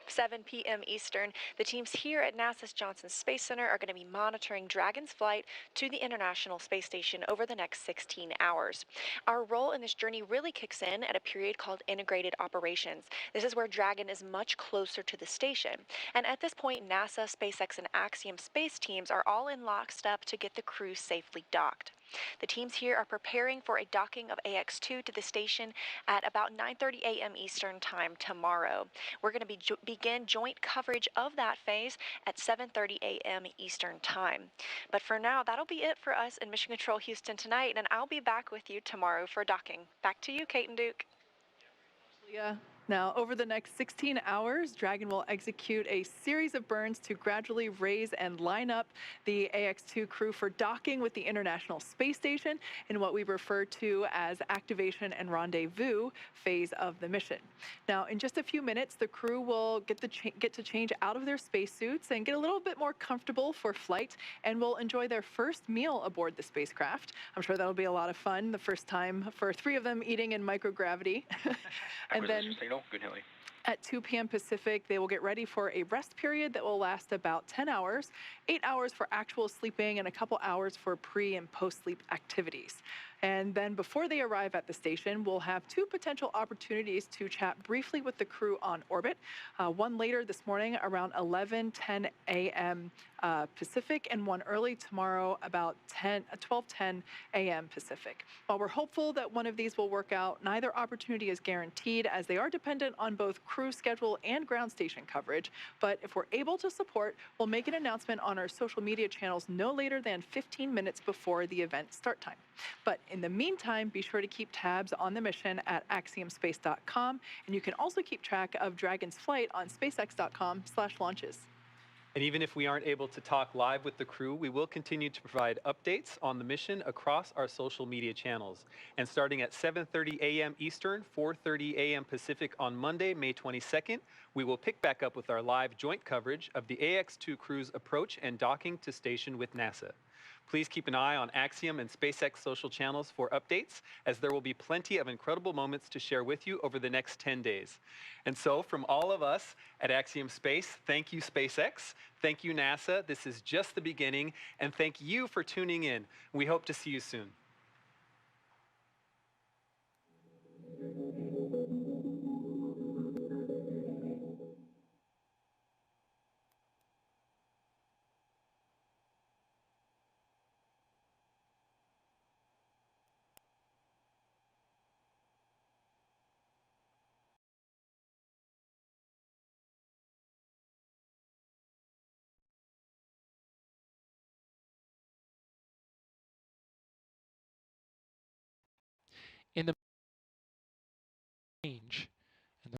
7 p.m. Eastern, the teams here at NASA's Johnson Space Center are going to be monitoring Dragon's flight to the International Space Station over the next 16 hours. Our role in this journey really kicks in at a period called Integrated Operations. This is where Dragon is much closer to the station. And at this point, NASA, SpaceX, and Axiom space teams are all in lockstep to get the crew safely docked. The teams here are preparing for a docking of AX-2 to the station at about 9:30 a.m. Eastern Time tomorrow. We're going to begin joint coverage of that phase at 7:30 a.m. Eastern Time. But for now, that'll be it for us in Mission Control Houston tonight, and I'll be back with you tomorrow for docking. Back to you, Kate and Duke. Yeah. Now, over the next 16 hours, Dragon will execute a series of burns to gradually raise and line up the AX-2 crew for docking with the International Space Station in what we refer to as activation and rendezvous phase of the mission. Now, in just a few minutes, the crew will get to change out of their spacesuits and get a little bit more comfortable for flight, and will enjoy their first meal aboard the spacecraft. I'm sure that'll be a lot of fun, the first time for 3 of them eating in microgravity. And then Good, Haley. at 2 p.m. Pacific, they will get ready for a rest period that will last about 10 hours, 8 hours for actual sleeping, and a couple hours for pre- and post-sleep activities. And then before they arrive at the station, we'll have two potential opportunities to chat briefly with the crew on orbit. One later this morning around 11:10 a.m. Pacific, and one early tomorrow about 12:10 a.m. Pacific. While we're hopeful that one of these will work out, neither opportunity is guaranteed as they are dependent on both crew schedule and ground station coverage. But if we're able to support, we'll make an announcement on our social media channels no later than 15 minutes before the event start time. But in the meantime, be sure to keep tabs on the mission at axiomspace.com, and you can also keep track of Dragon's flight on spacex.com/launches. And even if we aren't able to talk live with the crew, we will continue to provide updates on the mission across our social media channels. And starting at 7:30 a.m. Eastern, 4:30 a.m. Pacific on Monday, May 22nd, we will pick back up with our live joint coverage of the AX-2 crew's approach and docking to station with NASA. Please keep an eye on Axiom and SpaceX social channels for updates, as there will be plenty of incredible moments to share with you over the next 10 days. And so from all of us at Axiom Space, thank you SpaceX, thank you NASA, this is just the beginning, and thank you for tuning in. We hope to see you soon.